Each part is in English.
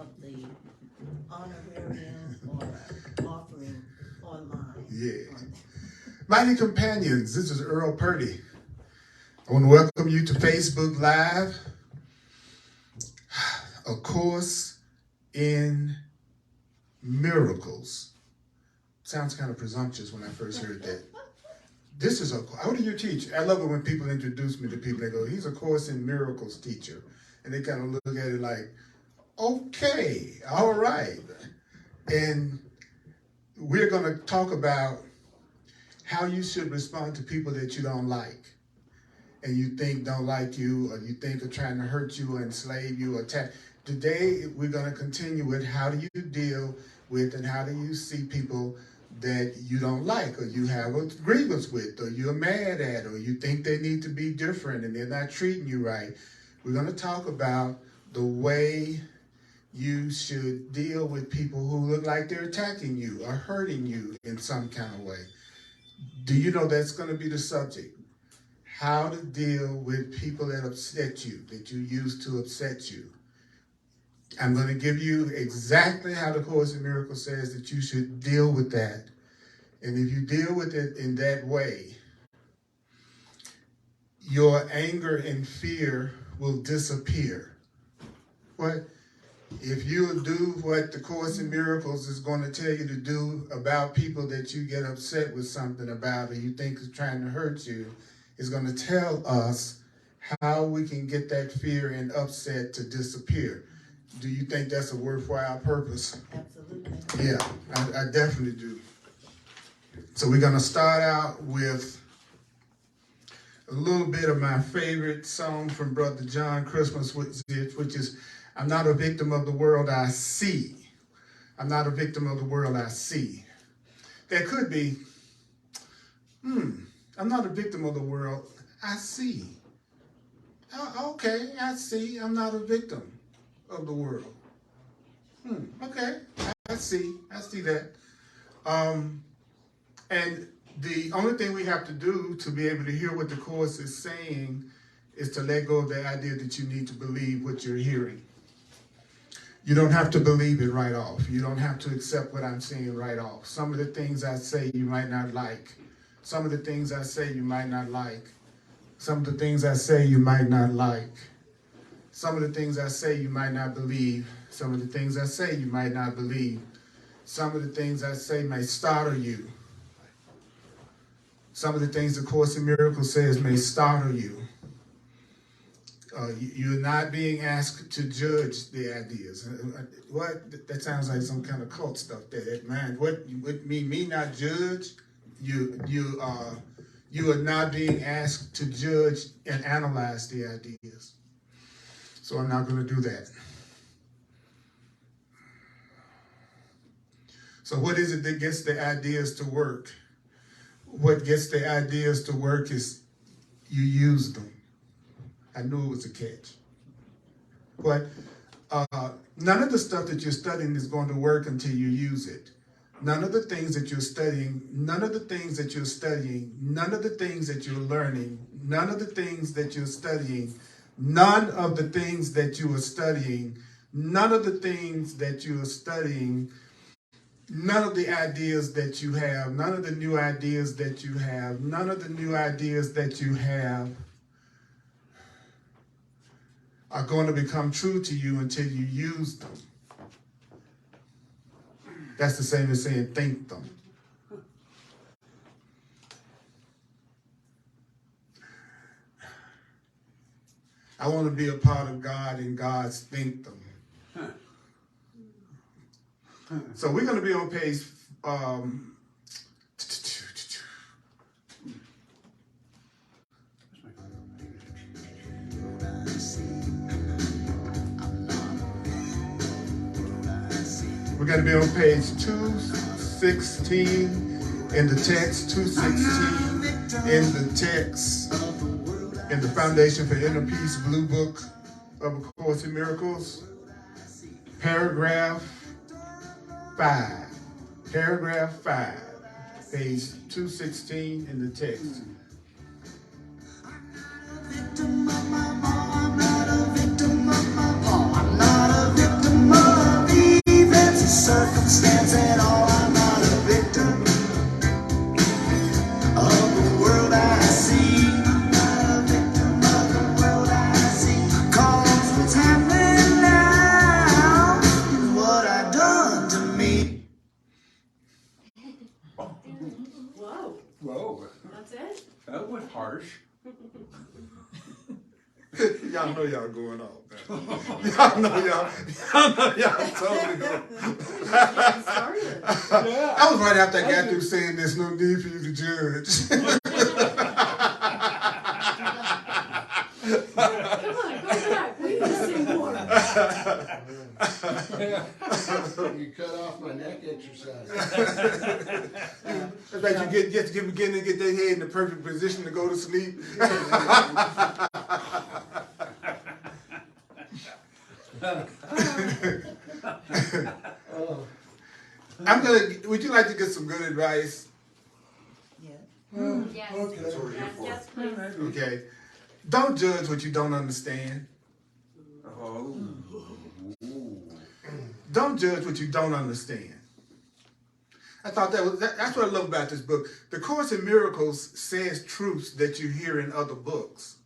of the honorarium or offering online. Yeah. Mighty companions, this is Earl Purdy. I want to welcome you to Facebook Live, A Course in Miracles. Sounds kind of presumptuous when I first heard that. This is how do you teach? I love it when people introduce me to people. They go, he's a Course in Miracles teacher. And they kind of look at it like, okay, all right. And we're going to talk about how you should respond to people that you don't like and you think don't like you, or you think are trying to hurt you or enslave you or attack. Today, we're going to continue with how do you deal with and how do you see people that you don't like or you have a grievance with or you're mad at or you think they need to be different and they're not treating you right. We're going to talk about the way you should deal with people who look like they're attacking you or hurting you in some kind of way. Do you know that's going to be the subject? How to deal with people that upset you, that you used to upset you. I'm going to give you exactly how the Course in Miracles says that you should deal with that. And if you deal with it in that way, your anger and fear will disappear. What? If you do what the Course in Miracles is going to tell you to do about people that you get upset with something about or you think is trying to hurt you, is going to tell us how we can get that fear and upset to disappear. Do you think that's a worthwhile purpose? Absolutely. Yeah, I definitely do. So we're going to start out with a little bit of my favorite song from Brother John Christmas, which is, I'm not a victim of the world I see. I'm not a victim of the world I see. That could be, I'm not a victim of the world I see. Okay, I see. I'm not a victim of the world. Okay, I see that. And the only thing we have to do to be able to hear what the Course is saying is to let go of the idea that you need to believe what you're hearing. You don't have to believe it right off. You don't have to accept what I'm saying right off. Some of the things I say you might not like. Some of the things I say you might not like. Some of the things I say you might not like. Some of the things I say you might not believe. Some of the things I say you might not believe. Some of the things I say may startle you. Some of the things the Course in Miracles says may startle you. You're not being asked to judge the ideas. What? That sounds like some kind of cult stuff there. That man, what me not judge? You are not being asked to judge and analyze the ideas. So I'm not going to do that. So what is it that gets the ideas to work? What gets the ideas to work is you use them. I knew it was a catch. But none of the stuff that you're studying is going to work until you use it. None of the things that you're studying, none of the things that you're studying, none of the things that you're learning, none of the things that you're studying, none of the things that you are studying, none of the things that you are studying, none of the ideas that you have, none of the new ideas that you have, none of the new ideas that you have are going to become true to you until you use them. That's the same as saying think them. I want to be a part of God and God's think them. So we're going to be on page we're going to be on page 216 in the text, 216 in the text, in the Foundation for Inner Peace Blue Book of A Course in Miracles, paragraph 5. Paragraph 5, page 216 in the text. I'm not a victim of my fault. I'm not a victim of Y'all know y'all going off. Y'all know y'all totally going. I was right after I got through saying there's no need for you to judge. Come on, go back. We need to see more. You cut off my neck exercise. It's like you get to get their head in the perfect position to go to sleep. Would you like to get some good advice? Yeah. Yes. Okay. Yes, yes, please. Okay. Don't judge what you don't understand. Oh. Don't judge what you don't understand. I thought that's what I love about this book. The Course in Miracles says truths that you hear in other books.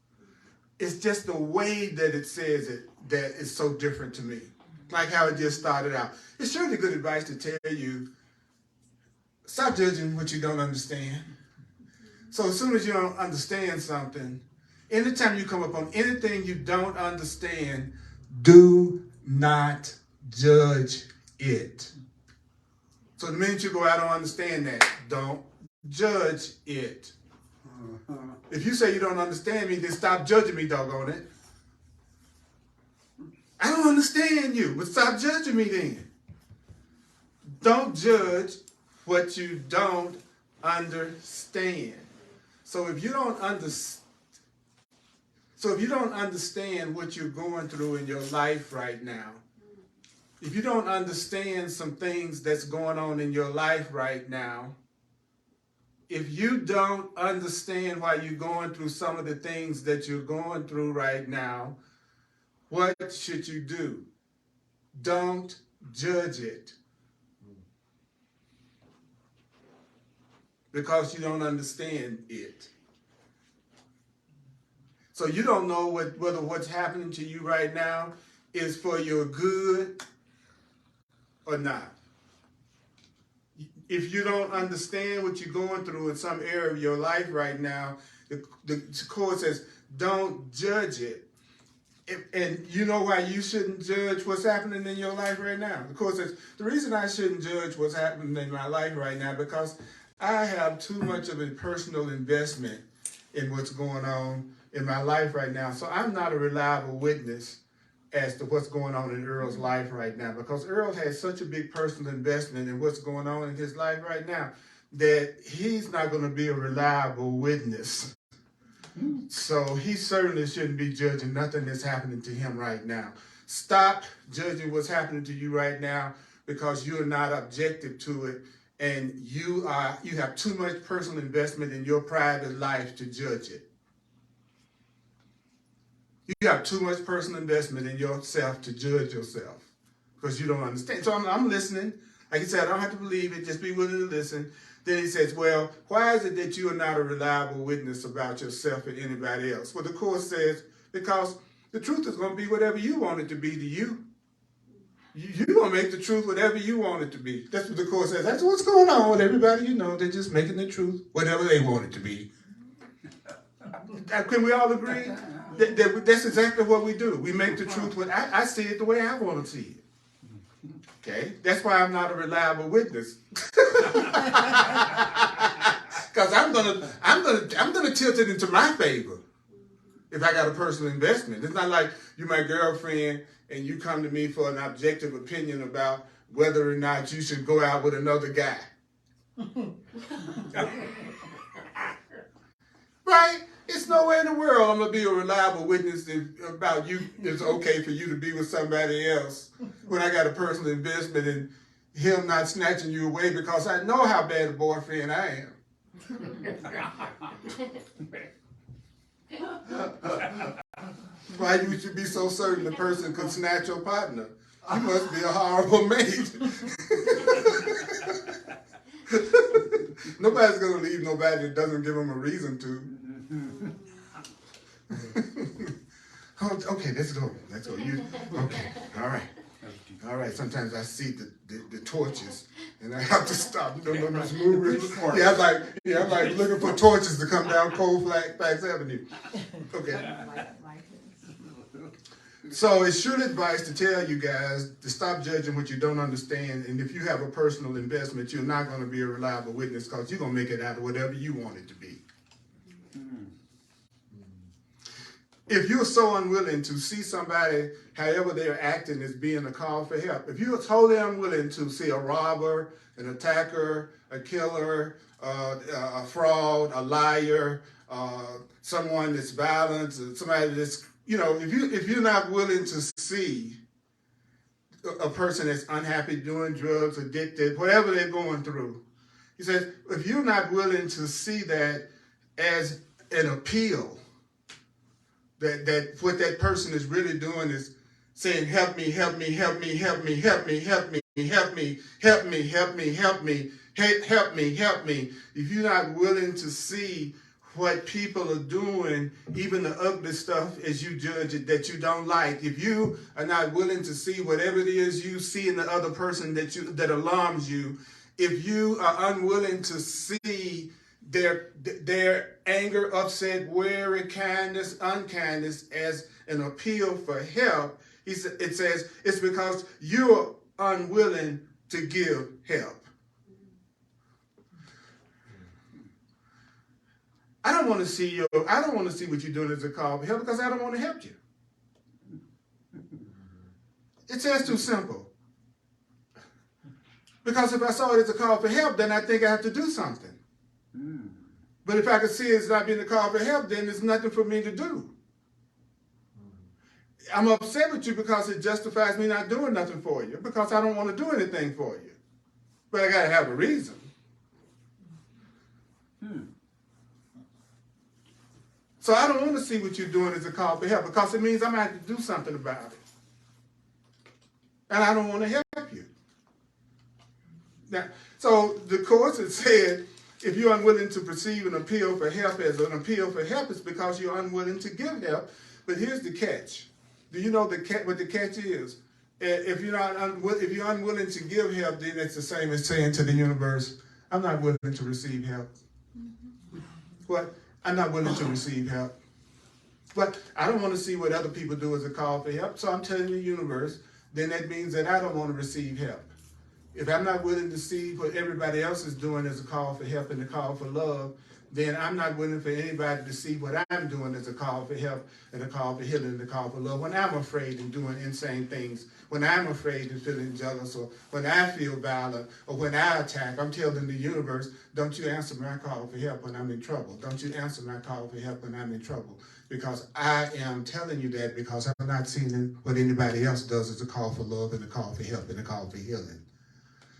It's just the way that it says it that is so different to me. Like how it just started out. It's surely good advice to tell you, stop judging what you don't understand. So as soon as you don't understand something, anytime you come up on anything you don't understand, do not judge it. So the minute you go, I don't understand that, don't judge it. If you say you don't understand me, then stop judging me, doggone it. I don't understand you, but stop judging me then. Don't judge what you don't understand. So if you don't understand what you're going through in your life right now, if you don't understand some things that's going on in your life right now, if you don't understand why you're going through some of the things that you're going through right now, what should you do? Don't judge it. Because you don't understand it. So you don't know whether what's happening to you right now is for your good or not. If you don't understand what you're going through in some area of your life right now, the Course says, don't judge it. And you know why you shouldn't judge what's happening in your life right now? The Course says, the reason I shouldn't judge what's happening in my life right now because I have too much of a personal investment in what's going on in my life right now. So I'm not a reliable witness as to what's going on in Earl's life right now because Earl has such a big personal investment in what's going on in his life right now that he's not going to be a reliable witness. So he certainly shouldn't be judging nothing that's happening to him right now. Stop judging what's happening to you right now because you're not objective to it and you have too much personal investment in your private life to judge it. You have too much personal investment in yourself to judge yourself because you don't understand. So I'm listening. Like he said, I don't have to believe it. Just be willing to listen. Then he says, well, why is it that you are not a reliable witness about yourself and anybody else? Well, the Course says, because the truth is going to be whatever you want it to be to you. You're going to make the truth whatever you want it to be. That's what the Course says. That's what's going on with everybody. You know, they're just making the truth whatever they want it to be. Can we all agree? That's exactly what we do. We make the truth what I see it the way I want to see it. Okay? That's why I'm not a reliable witness. Because I'm gonna tilt it into my favor if I got a personal investment. It's not like you're my girlfriend and you come to me for an objective opinion about whether or not you should go out with another guy. Right? It's nowhere in the world I'm going to be a reliable witness about you. It's okay for you to be with somebody else when I got a personal investment in him not snatching you away because I know how bad a boyfriend I am. Why you should be so certain the person could snatch your partner? You must be a horrible mate. Nobody's going to leave nobody that doesn't give them a reason to. Okay, let's go. Okay, all right. Sometimes I see the torches, and I have to stop. You don't know this movie. Yeah, I'm like looking for torches to come down Cold Facts Avenue. Okay. So it's sure advice to tell you guys to stop judging what you don't understand. And if you have a personal investment, you're not going to be a reliable witness because you're going to make it out of whatever you want it to be. If you're so unwilling to see somebody, however they're acting, as being a call for help, if you're totally unwilling to see a robber, an attacker, a killer, a fraud, a liar, someone that's violent, somebody that's, if you're not willing to see a person that's unhappy, doing drugs, addicted, whatever they're going through, he says, if you're not willing to see that as an appeal, that what that person is really doing is saying, help me, help me, help me, help me, help me, help me, help me, help me, help me, help me, help me, help me. If you're not willing to see what people are doing, even the ugly stuff as you judge it that you don't like, if you are not willing to see whatever it is you see in the other person that alarms you, if you are unwilling to see their anger, upset, worry, kindness, unkindness as an appeal for help, it says it's because you're unwilling to give help. I don't want to see what you're doing as a call for help because I don't want to help you. It's just too simple. Because if I saw it as a call for help, then I think I have to do something. But if I could see it's not being a call for help, then there's nothing for me to do. I'm upset with you because it justifies me not doing nothing for you, because I don't want to do anything for you. But I got to have a reason. So I don't want to see what you're doing as a call for help because it means I'm going to have to do something about it. And I don't want to help you. Now, so the course has said, if you're unwilling to perceive an appeal for help as an appeal for help, it's because you're unwilling to give help. But here's the catch. Do you know what the catch is? If you're unwilling to give help, then it's the same as saying to the universe, I'm not willing to receive help. What? I'm not willing to receive help. But I don't want to see what other people do as a call for help, so I'm telling the universe, then that means that I don't want to receive help. If I'm not willing to see what everybody else is doing as a call for help and a call for love, then I'm not willing for anybody to see what I'm doing as a call for help and a call for healing and a call for love. When I'm afraid and doing insane things, when I'm afraid and feeling jealous, or when I feel violent, or when I attack, I'm telling the universe, don't you answer my call for help when I'm in trouble. Don't you answer my call for help when I'm in trouble. Because I am telling you that because I'm not seeing what anybody else does as a call for love and a call for help and a call for healing.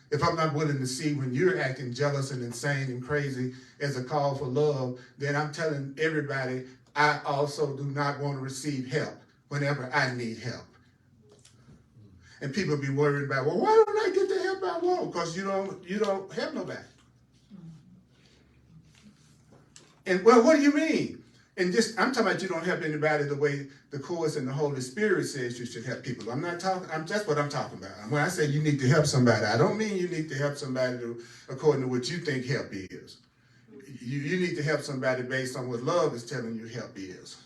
If I'm not willing to see when you're acting jealous and insane and crazy as a call for love, then I'm telling everybody I also do not want to receive help whenever I need help. And people be worried about, well, why don't I get the help I want? Because you don't help nobody. And well, what do you mean? And I'm talking about you don't help anybody the way the Course and the Holy Spirit says you should help people. That's what I'm talking about. When I say you need to help somebody, I don't mean you need to help somebody according to what you think help is. You need to help somebody based on what love is telling you help is.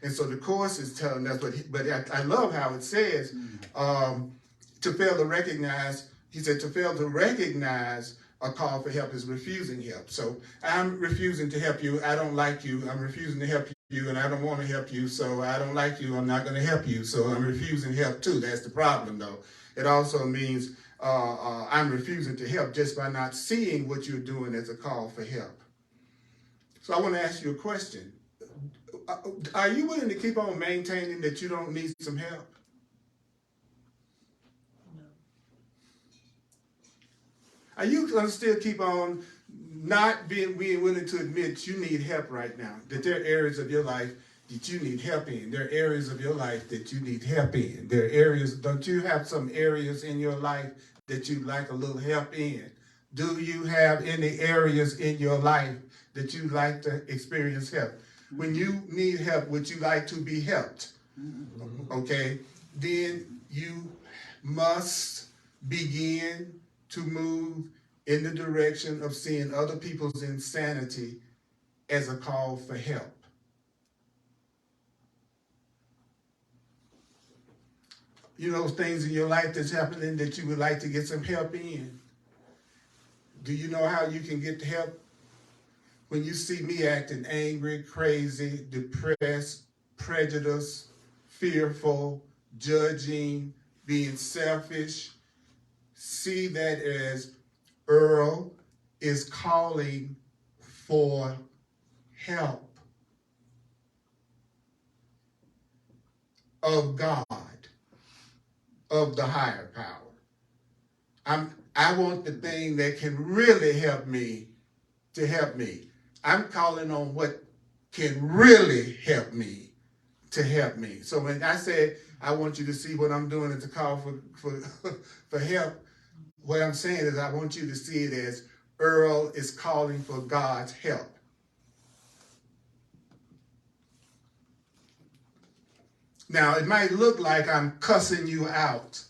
And so the Course is telling us, but I love how it says, to fail to recognize, he said, to fail to recognize a call for help is refusing help. So I'm refusing to help you. I don't like you. I'm refusing to help you, and I don't want to help you. So I don't like you. I'm not going to help you. So I'm refusing help too. That's the problem, though. It also means I'm refusing to help just by not seeing what you're doing as a call for help. So I want to ask you a question. Are you willing to keep on maintaining that you don't need some help? Are you going to still keep on not being willing to admit you need help right now? That there are areas of your life that you need help in. There are areas of your life that you need help in. There are areas, don't you have some areas in your life that you'd like a little help in? Do you have any areas in your life that you'd like to experience help? When you need help, would you like to be helped? Okay, then you must begin to move in the direction of seeing other people's insanity as a call for help. You know, things in your life that's happening that you would like to get some help in. Do you know how you can get help? When you see me acting angry, crazy, depressed, prejudiced, fearful, judging, being selfish, see that as Earl is calling for help of God, of the higher power. I want the thing that can really help me to help me. I'm calling on what can really help me to help me. So when I say I want you to see what I'm doing as a call for help, what I'm saying is I want you to see it as Earl is calling for God's help. Now, it might look like I'm cussing you out.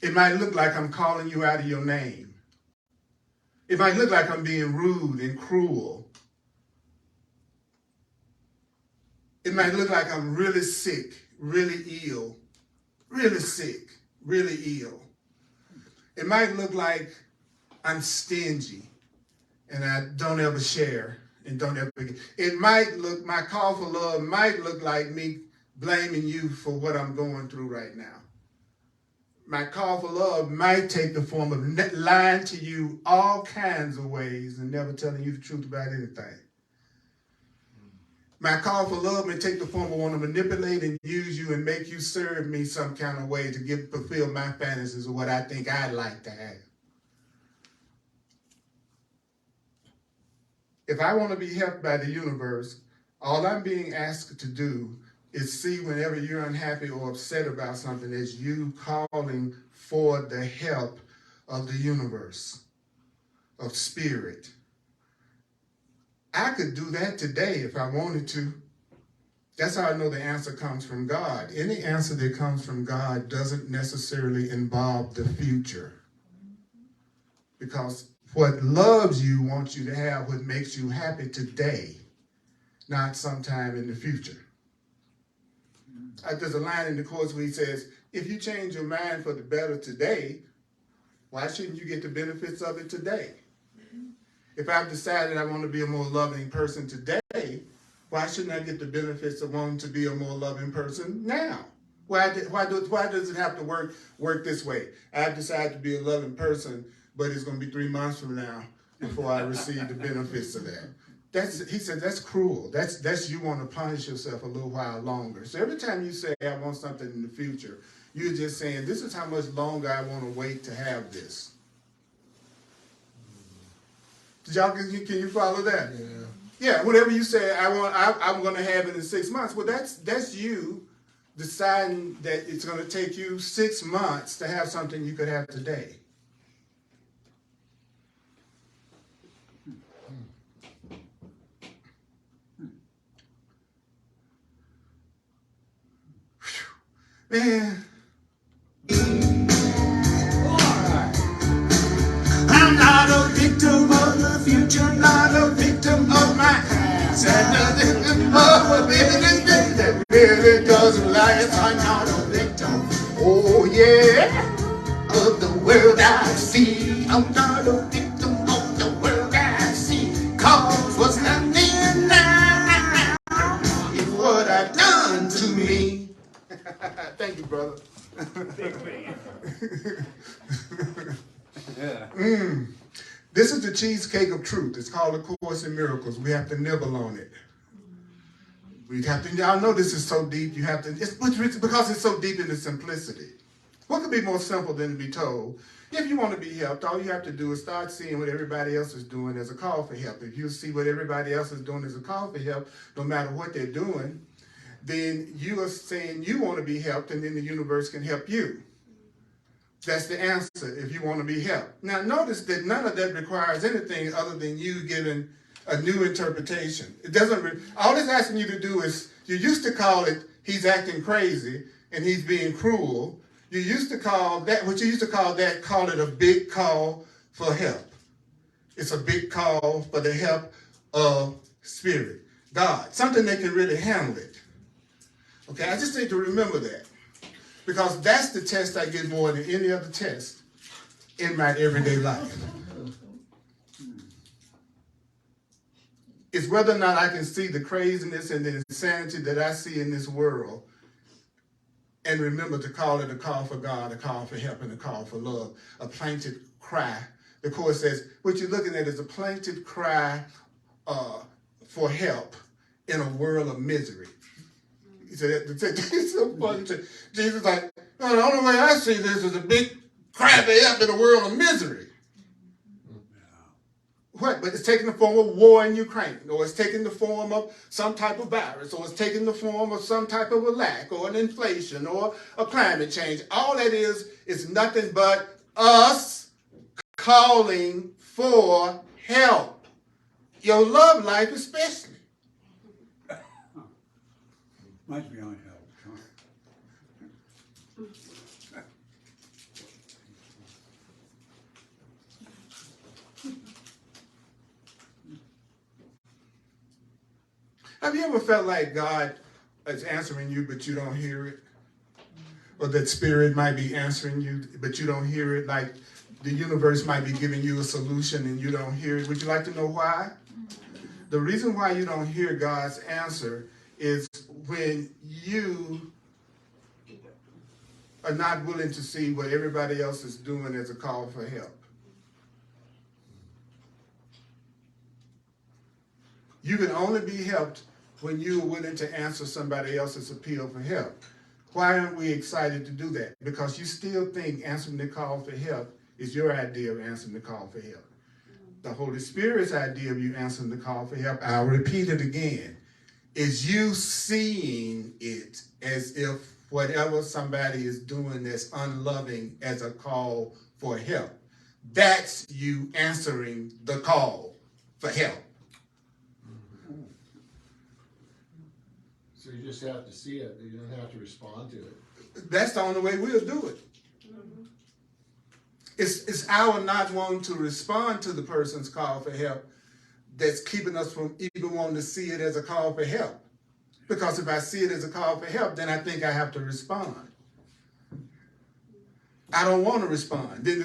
It might look like I'm calling you out of your name. It might look like I'm being rude and cruel. It might look like I'm really sick, really ill, really sick, really ill. It might look like I'm stingy and I don't ever share and don't ever get. It might look, my call for love might look like me blaming you for what I'm going through right now. My call for love might take the form of lying to you all kinds of ways and never telling you the truth about anything. My call for love may take the form of want to manipulate and use you and make you serve me some kind of way to fulfill my fantasies of what I think I'd like to have. If I want to be helped by the universe, all I'm being asked to do is see whenever you're unhappy or upset about something as you calling for the help of the universe, of spirit. I could do that today if I wanted to. That's how I know the answer comes from God. Any answer that comes from God doesn't necessarily involve the future. Because what loves you wants you to have what makes you happy today, not sometime in the future. There's a line in the Course where he says, if you change your mind for the better today, why shouldn't you get the benefits of it today? If I've decided I want to be a more loving person today, why shouldn't I get the benefits of wanting to be a more loving person now? Why does it have to work this way? I've decided to be a loving person, but it's going to be 3 months from now before I receive the benefits of that. He said, that's cruel. That's you want to punish yourself a little while longer. So every time you say, I want something in the future, you're just saying, this is how much longer I want to wait to have this. Y'all, can you follow that? Yeah. Yeah, whatever you say, I'm going to have it in 6 months. Well, that's you deciding that it's going to take you 6 months to have something you could have today. Man. I'm not a victim of the future, not a victim of my past, and nothing of a living day that really doesn't last. I'm not a victim, oh yeah, of the world I see. I'm not a victim of the world I see, cause what's happening now is what I've done to me. Thank you, brother. Yeah. This is the cheesecake of truth. It's called A Course in Miracles. We have to nibble on it. We have to, y'all know this is so deep, you have to, it's because it's so deep in its simplicity. What could be more simple than to be told, if you want to be helped, all you have to do is start seeing what everybody else is doing as a call for help. If you see what everybody else is doing as a call for help, no matter what they're doing, then you are saying you want to be helped, and then the universe can help you. That's the answer if you want to be helped. Now notice that none of that requires anything other than you giving a new interpretation. It doesn't. All it's asking you to do is, you used to call it he's acting crazy and he's being cruel. You used to call that, what you used to call that, call it a big call for help. It's a big call for the help of Spirit, God, something that can really handle it. Okay, I just need to remember that. Because that's the test I get more than any other test in my everyday life. It's whether or not I can see the craziness and the insanity that I see in this world and remember to call it a call for God, a call for help, and a call for love, a plaintive cry. The Course says what you're looking at is a plaintive cry for help in a world of misery. He said, it's so funny. Jesus is like, no, the only way I see this is a big cry for help in a world of misery. What? But it's taking the form of war in Ukraine, or it's taking the form of some type of virus, or it's taking the form of some type of a lack, or an inflation, or a climate change. All that is nothing but us calling for help. Your love life especially. Mine's beyond help. Have you ever felt like God is answering you, but you don't hear it? Or that spirit might be answering you, but you don't hear it? Like the universe might be giving you a solution and you don't hear it. Would you like to know why? The reason why you don't hear God's answer is when you are not willing to see what everybody else is doing as a call for help. You can only be helped when you are willing to answer somebody else's appeal for help. Why aren't we excited to do that? Because you still think answering the call for help is your idea of answering the call for help. The Holy Spirit's idea of you answering the call for help, I'll repeat it again, is you seeing it as if whatever somebody is doing that's unloving as a call for help. That's you answering the call for help. So you just have to see it, you don't have to respond to it. That's the only way we'll do it. It's our not wanting to respond to the person's call for help that's keeping us from even wanting to see it as a call for help. Because if I see it as a call for help, then I think I have to respond. I don't want to respond. Then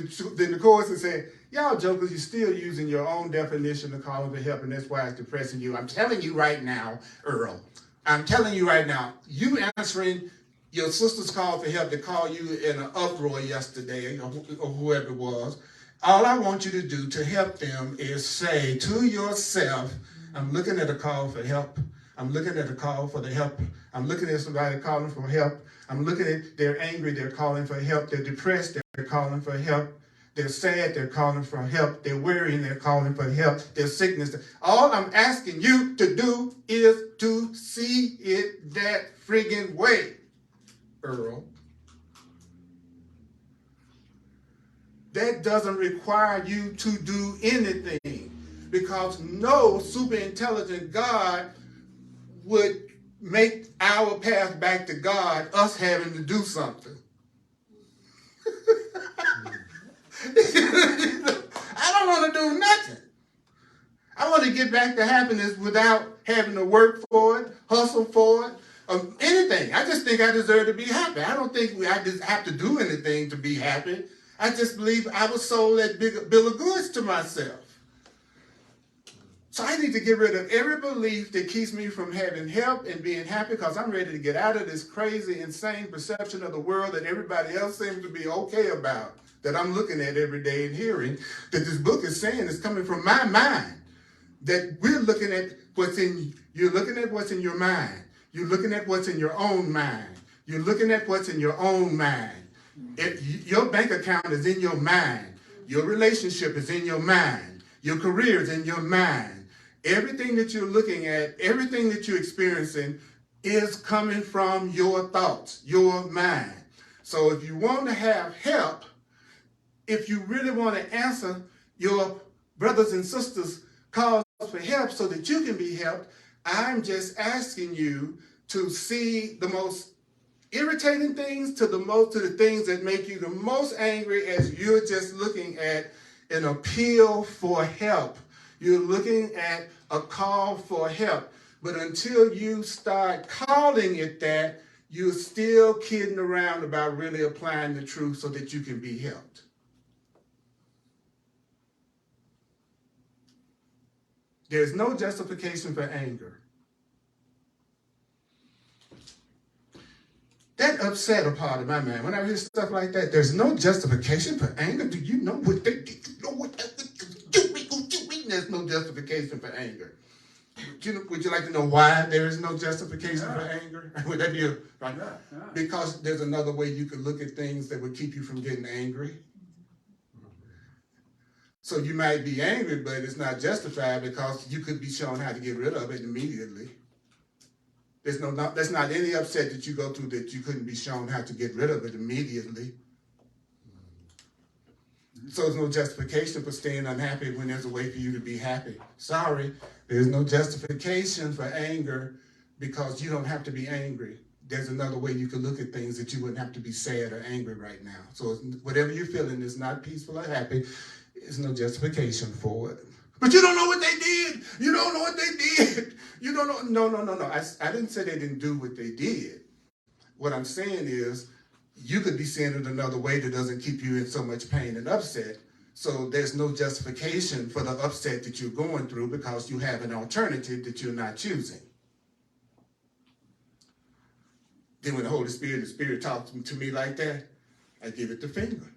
the Course is saying, y'all jokers, you're still using your own definition of calling for help, and that's why it's depressing you. I'm telling you right now, Earl, I'm telling you right now, you answering your sister's call for help to call you in an uproar yesterday, or whoever it was, all I want you to do to help them is say to yourself, I'm looking at a call for help. I'm looking at a call for the help. I'm looking at somebody calling for help. I'm looking at, they're angry, they're calling for help. They're depressed, they're calling for help. They're sad, they're calling for help. They're weary, they're calling for help. They're sickness. All I'm asking you to do is to see it that friggin' way, Earl. That doesn't require you to do anything, because no super intelligent God would make our path back to God us having to do something. I don't want to do nothing. I want to get back to happiness without having to work for it, hustle for it, anything. I just think I deserve to be happy. I don't think I just have to do anything to be happy. I just believe I was sold that big bill of goods to myself. So I need to get rid of every belief that keeps me from having help and being happy, because I'm ready to get out of this crazy, insane perception of the world that everybody else seems to be okay about, that I'm looking at every day and hearing, that this book is saying is coming from my mind. That we're looking at you're looking at what's in your mind. You're looking at what's in your own mind. You're looking at what's in your own mind. Your bank account is in your mind. Your relationship is in your mind. Your career is in your mind. Everything that you're looking at, everything that you're experiencing is coming from your thoughts, your mind. So if you want to have help, if you really want to answer your brothers and sisters' calls for help so that you can be helped, I'm just asking you to see the most irritating things to the things that make you the most angry, as you're just looking at an appeal for help. You're looking at a call for help. But until you start calling it that, you're still kidding around about really applying the truth so that you can be helped. There's no justification for anger. That upset a part of my mind. When I hear stuff like that, there's no justification for anger. Do you know what they did? You know what they did? There's no justification for anger. Would you like to know why there is no justification for anger? Would that be right? Yeah. Because there's another way you could look at things that would keep you from getting angry. So you might be angry, but it's not justified because you could be shown how to get rid of it immediately. That's not any upset that you go through that you couldn't be shown how to get rid of it immediately. So there's no justification for staying unhappy when there's a way for you to be happy. Sorry, there's no justification for anger because you don't have to be angry. There's another way you could look at things that you wouldn't have to be sad or angry right now. So whatever you're feeling is not peaceful or happy. There's no justification for it. But you don't know what they did. You don't know what they did. You don't know. No. I didn't say they didn't do what they did. What I'm saying is you could be seeing it another way that doesn't keep you in so much pain and upset. So there's no justification for the upset that you're going through because you have an alternative that you're not choosing. Then when the Spirit talks to me like that, I give it the finger.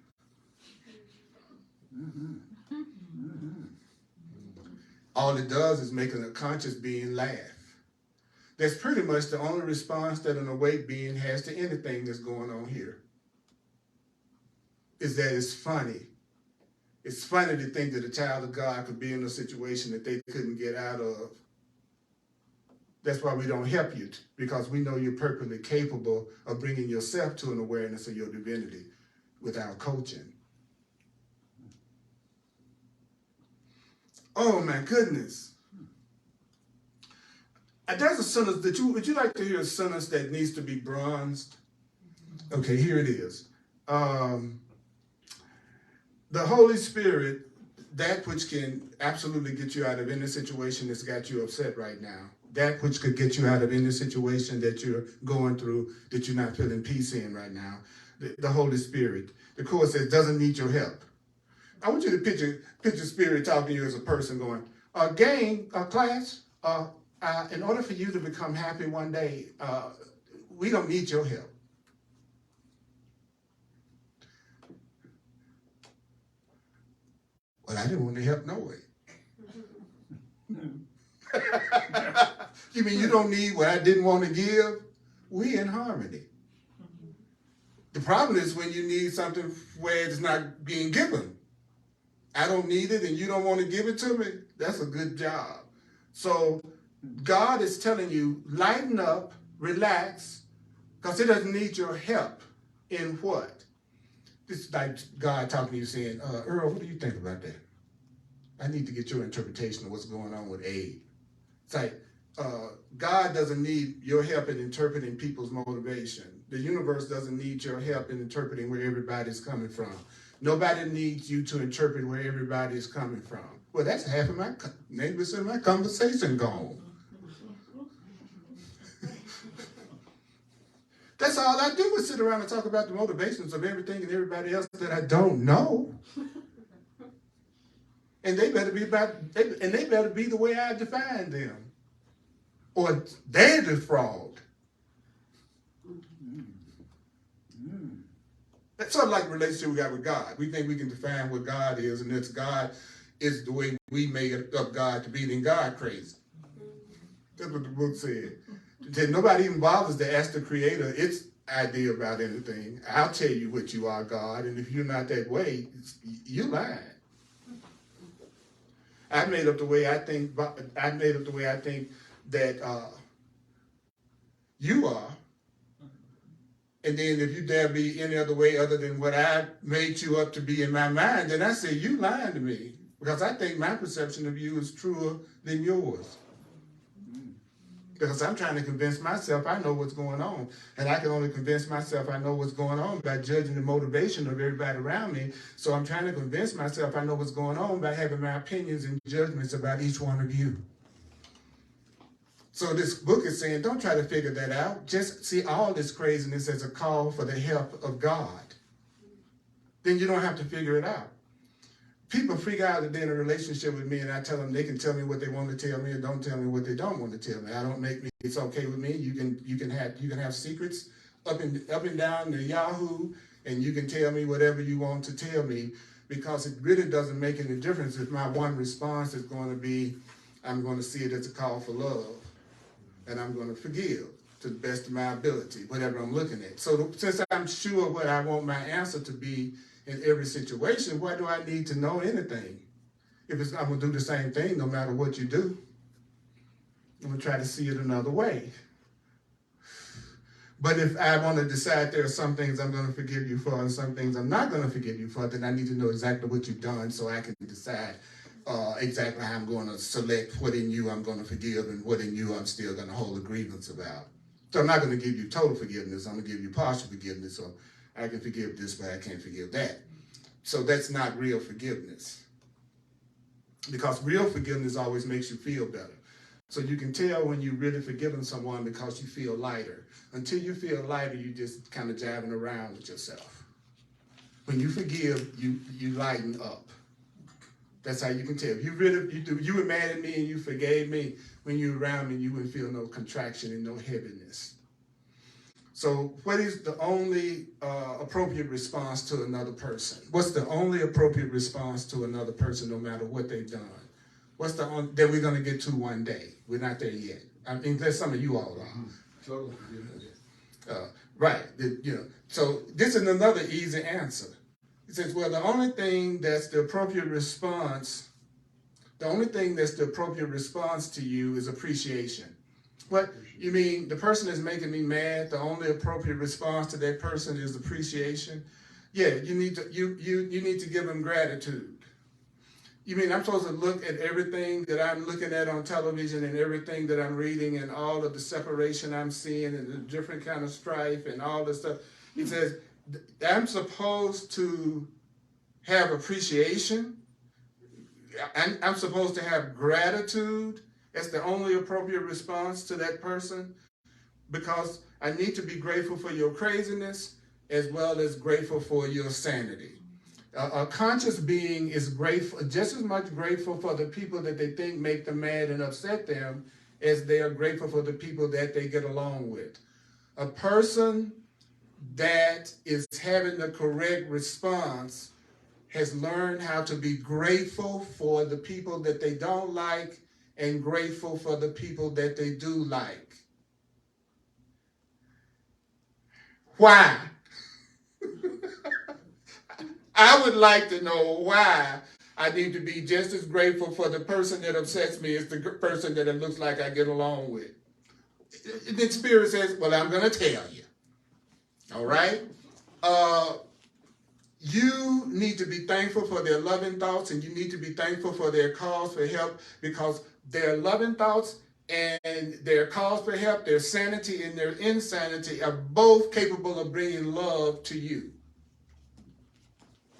All it does is make a conscious being laugh. That's pretty much the only response that an awake being has to anything that's going on here. Is that it's funny. It's funny to think that a child of God could be in a situation that they couldn't get out of. That's why we don't help you, because we know you're perfectly capable of bringing yourself to an awareness of your divinity without coaching. Oh my goodness. There's a sentence that would you like to hear a sentence that needs to be bronzed? Okay, here it is. The Holy Spirit, that which can absolutely get you out of any situation that's got you upset right now, that which could get you out of any situation that you're going through, that you're not feeling peace in right now, the Holy Spirit, the Course says, doesn't need your help. I want you to picture Spirit talking to you as a person going, class, in order for you to become happy one day, we don't need your help. Well, I didn't want to help no way. You mean you don't need what I didn't want to give? We in harmony. The problem is when you need something where it's not being given. I don't need it and you don't want to give it to me. That's a good job. So God is telling you, lighten up, relax, because it doesn't need your help in what? It's like God talking to you saying, Earl, what do you think about that? I need to get your interpretation of what's going on with aid. It's like God doesn't need your help in interpreting people's motivation. The universe doesn't need your help in interpreting where everybody's coming from. Nobody needs you to interpret where everybody is coming from. Well, that's half of my 90% of my conversation gone. That's all I do is sit around and talk about the motivations of everything and everybody else that I don't know. And they better be the way I define them. Or they're the fraud. That's sort of like the relationship we got with God. We think we can define what God is, and that's God is the way we made up God to be, then God crazy. That's what the book said. Nobody even bothers to ask the Creator its idea about anything. I'll tell you what you are, God, and if you're not that way, you're lying. I made up the way I think that you are. And then if you dare be any other way other than what I made you up to be in my mind, then I say, you lying to me. Because I think my perception of you is truer than yours. Because I'm trying to convince myself I know what's going on. And I can only convince myself I know what's going on by judging the motivation of everybody around me. So I'm trying to convince myself I know what's going on by having my opinions and judgments about each one of you. So this book is saying, don't try to figure that out. Just see all this craziness as a call for the help of God. Then you don't have to figure it out. People freak out that they're in a relationship with me and I tell them they can tell me what they want to tell me and don't tell me what they don't want to tell me. I don't make me, it's okay with me. You can have secrets up and down the Yahoo, and you can tell me whatever you want to tell me, because it really doesn't make any difference if my one response is going to be, I'm going to see it as a call for love, and I'm going to forgive to the best of my ability, whatever I'm looking at. So since I'm sure what I want my answer to be in every situation, why do I need to know anything? I'm going to do the same thing no matter what you do. I'm going to try to see it another way. But if I want to decide there are some things I'm going to forgive you for and some things I'm not going to forgive you for, then I need to know exactly what you've done so I can decide exactly how I'm going to select what in you I'm going to forgive and what in you I'm still going to hold a grievance about. So I'm not going to give you total forgiveness. I'm going to give you partial forgiveness. So I can forgive this, but I can't forgive that. So that's not real forgiveness. Because real forgiveness always makes you feel better. So you can tell when you're really forgiving someone because you feel lighter. Until you feel lighter, you just kind of jabbing around with yourself. When you forgive, you lighten up. That's how you can tell. If you were mad at me and you forgave me, when you were around me, you wouldn't feel no contraction and no heaviness. So what is the only appropriate response to another person? What's the only appropriate response to another person no matter what they've done? What's that we're going to get to one day? We're not there yet. I mean, there's some of you all are. Total forgiveness. Right. So this is another easy answer. It says, well, the only thing that's the appropriate response to you is appreciation. What? You mean the person is making me mad, the only appropriate response to that person is appreciation? Yeah, you need to give them gratitude. You mean I'm supposed to look at everything that I'm looking at on television and everything that I'm reading and all of the separation I'm seeing and the different kind of strife and all this stuff? He says, I'm supposed to have appreciation. I'm supposed to have gratitude. That's the only appropriate response to that person, because I need to be grateful for your craziness as well as grateful for your sanity. A conscious being is grateful, just as much grateful for the people that they think make them mad and upset them as they are grateful for the people that they get along with. A person that is having the correct response has learned how to be grateful for the people that they don't like and grateful for the people that they do like. Why? I would like to know why I need to be just as grateful for the person that upsets me as the person that it looks like I get along with. The Spirit says, well, I'm going to tell you. All right? You need to be thankful for their loving thoughts, and you need to be thankful for their calls for help, because their loving thoughts and their calls for help, their sanity and their insanity are both capable of bringing love to you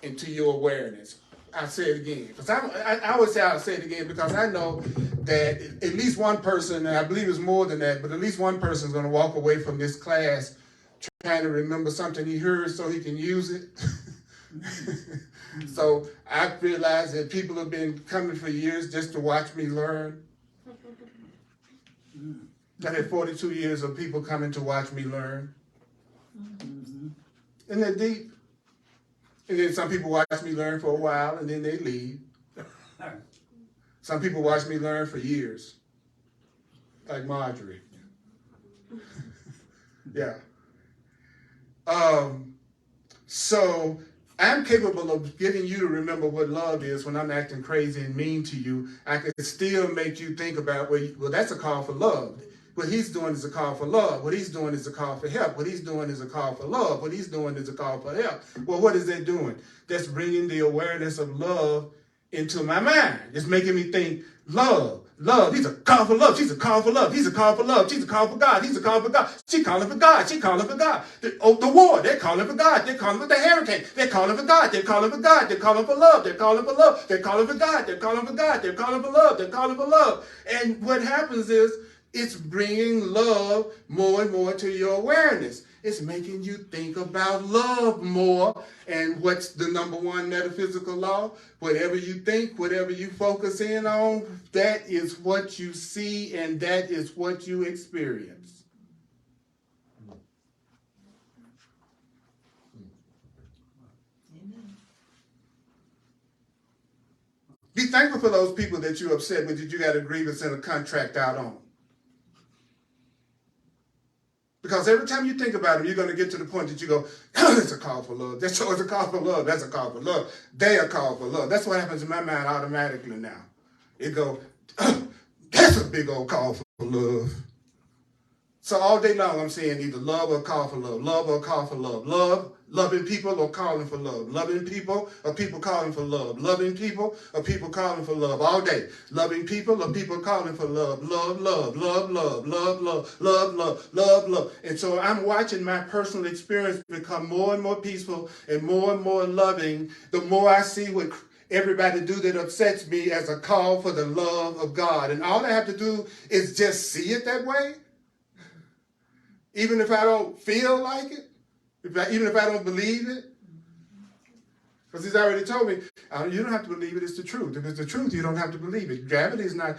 and to your awareness. I'll say it again, because I always say I'll say it again because I know that at least one person, and I believe it's more than that, but at least one person is going to walk away from this class trying to remember something he heard so he can use it. So I realized that people have been coming for years just to watch me learn. I had 42 years of people coming to watch me learn. Isn't that deep? And then some people watch me learn for a while and then they leave. Some people watch me learn for years. Like Marjorie. Yeah. So I'm capable of getting you to remember what love is when I'm acting crazy and mean to you. I can still make you think about, well, that's a call for love. What he's doing is a call for love. What he's doing is a call for help. What he's doing is a call for love. What he's doing is a call for help. Well, what is that doing? That's bringing the awareness of love into my mind. It's making me think, love. He's a call for love. She's a call for love. He's a call for love. She's a call for God. He's a call for God. She's calling for God. She's calling for God. The war, they're calling for God. They're calling for the hurricane. They're calling for God. They're calling for God. They're calling for love. They're calling for love. They're calling for God. They're calling for God. They're calling for love. They're calling for love. And what happens is It's bringing love more and more to your awareness. It's making you think about love more. And what's the number one metaphysical law? Whatever you think, whatever you focus in on, that is what you see and that is what you experience. Amen. Be thankful for those people that you're upset with, that you got a grievance and a contract out on. Because every time you think about them, you're going to get to the point that you go, oh, it's a call for love. That's a call for love. That's a call for love. They are called for love. That's what happens in my mind automatically now. It goes, oh, that's a big old call for love. So all day long I'm saying either love or call for love. Love or call for love. Love, loving people or calling for love. Loving people or people calling for love. Loving people or people calling for love all day. Loving people or people calling for love. Love, love, love, love, love, love, love, love, love, love. And so I'm watching my personal experience become more and more peaceful and more loving the more I see what everybody do that upsets me as a call for the love of God. And all I have to do is just see it that way. Even if I don't feel like it, even if I don't believe it. Because he's already told me, you don't have to believe it, it's the truth. If it's the truth, you don't have to believe it. Gravity is not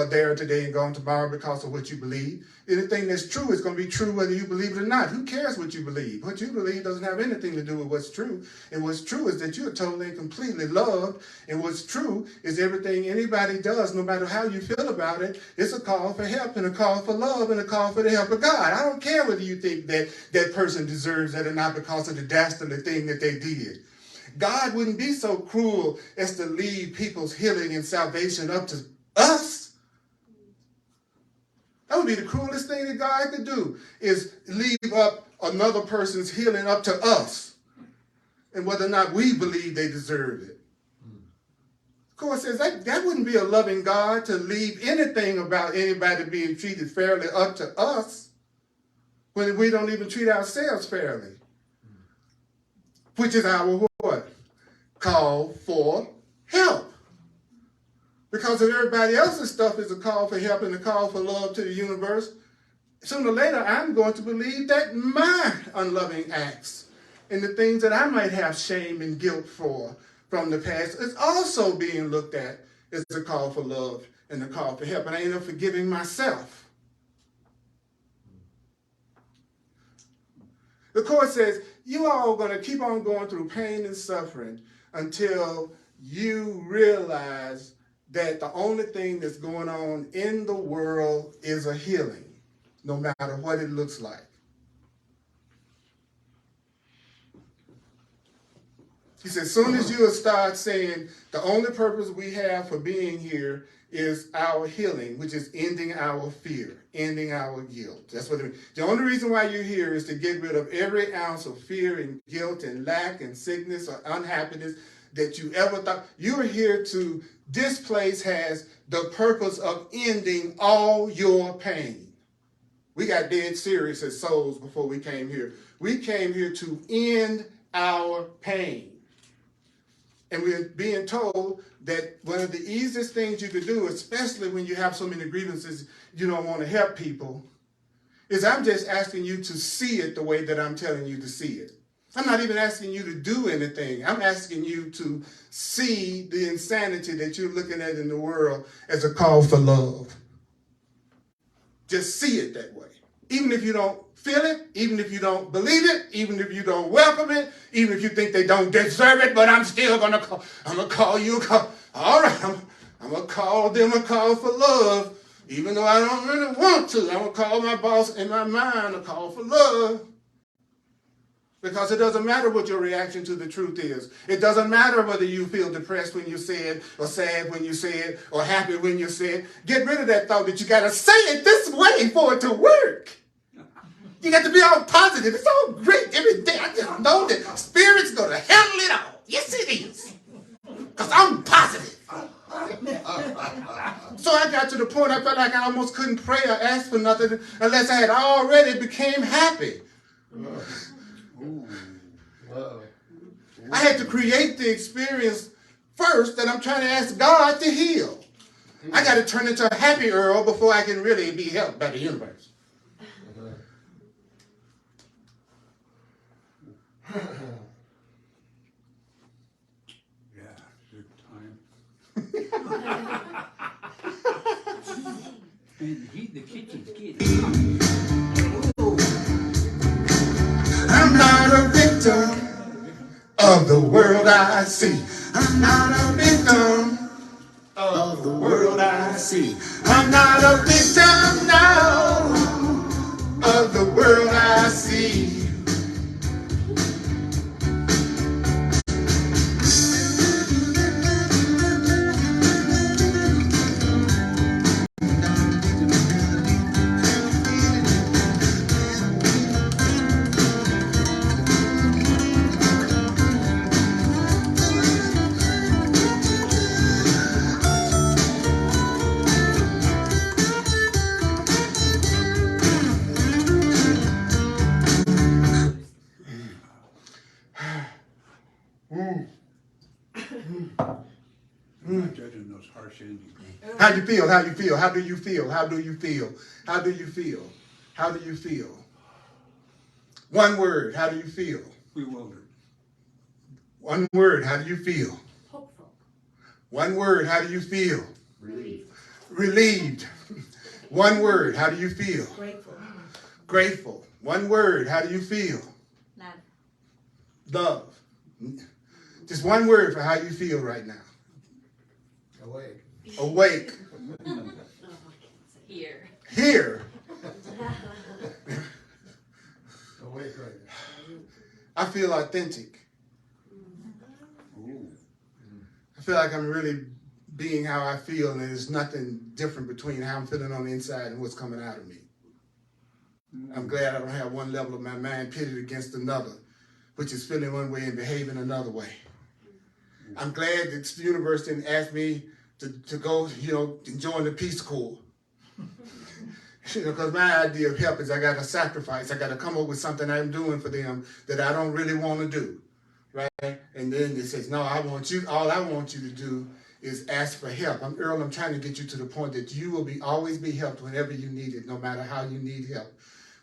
there today and gone tomorrow because of what you believe. Anything that's true is going to be true whether you believe it or not. Who cares what you believe? What you believe doesn't have anything to do with what's true. And what's true is that you're totally and completely loved. And what's true is everything anybody does, no matter how you feel about it, it's a call for help and a call for love and a call for the help of God. I don't care whether you think that that person deserves it or not because of the dastardly thing that they did. God wouldn't be so cruel as to leave people's healing and salvation up to us. That would be the cruelest thing that God could do, is leave up another person's healing up to us and whether or not we believe they deserve it. Of course, says that wouldn't be a loving God to leave anything about anybody being treated fairly up to us when we don't even treat ourselves fairly. Which is our what? Call for help. Because if everybody else's stuff is a call for help and a call for love to the universe, sooner or later I'm going to believe that my unloving acts and the things that I might have shame and guilt for from the past is also being looked at as a call for love and a call for help. And I end up forgiving myself. The Course says, you all are going to keep on going through pain and suffering until you realize that the only thing that's going on in the world is a healing, no matter what it looks like. He says, as soon as you start saying the only purpose we have for being here is our healing, which is ending our fear, ending our guilt. That's what it means. The only reason why you're here is to get rid of every ounce of fear and guilt and lack and sickness or unhappiness that you ever thought. You're here to, this place has the purpose of ending all your pain. We got dead serious as souls before we came here. We came here to end our pain. And we're being told that one of the easiest things you could do, especially when you have so many grievances, you don't want to help people, is I'm just asking you to see it the way that I'm telling you to see it. I'm not even asking you to do anything. I'm asking you to see the insanity that you're looking at in the world as a call for love. Just see it that way. Even if you don't feel it, even if you don't believe it, even if you don't welcome it, even if you think they don't deserve it, but I'm still going to call. I'm going to call you a call. All right, I'm going to call them a call for love, even though I don't really want to. I'm going to call my boss in my mind a call for love. Because it doesn't matter what your reaction to the truth is. It doesn't matter whether you feel depressed when you say it, or sad when you say it, or happy when you say it. Get rid of that thought that you got to say it this way for it to work. You got to be all positive. It's all great every day. I just know that Spirit's going to handle it all. Yes, it is. Because I'm positive. So I got to the point I felt like I almost couldn't pray or ask for nothing unless I had already became happy. I had to create the experience first that I'm trying to ask God to heal. I got to turn into a happy Earl before I can really be helped by the universe. Yeah, good time. And the kitchen's getting. I'm not a victim of the world I see. I'm not a victim of the world I see. I'm not a victim now of the world I see. I'm not judging those harsh endings. How you feel? How you feel? How do you feel? How do you feel? How do you feel? How do you feel? One word. How do you feel? Bewildered. One word. How do you feel? Hopeful. One word. How do you feel? Relieved. Relieved. One word. How do you feel? Grateful. Grateful. One word. How do you feel? Love. Love. Just one word for how you feel right now. Awake. Awake. Here. Here. Awake right now. I feel authentic. Ooh. I feel like I'm really being how I feel, and there's nothing different between how I'm feeling on the inside and what's coming out of me. I'm glad I don't have one level of my mind pitted against another, which is feeling one way and behaving another way. I'm glad that the universe didn't ask me to go, and join the Peace Corps. Because my idea of help is I got to sacrifice. I got to come up with something I'm doing for them that I don't really want to do, right? And then it says, no, all I want you to do is ask for help. Earl, I'm trying to get you to the point that you will always be helped whenever you need it, no matter how you need help.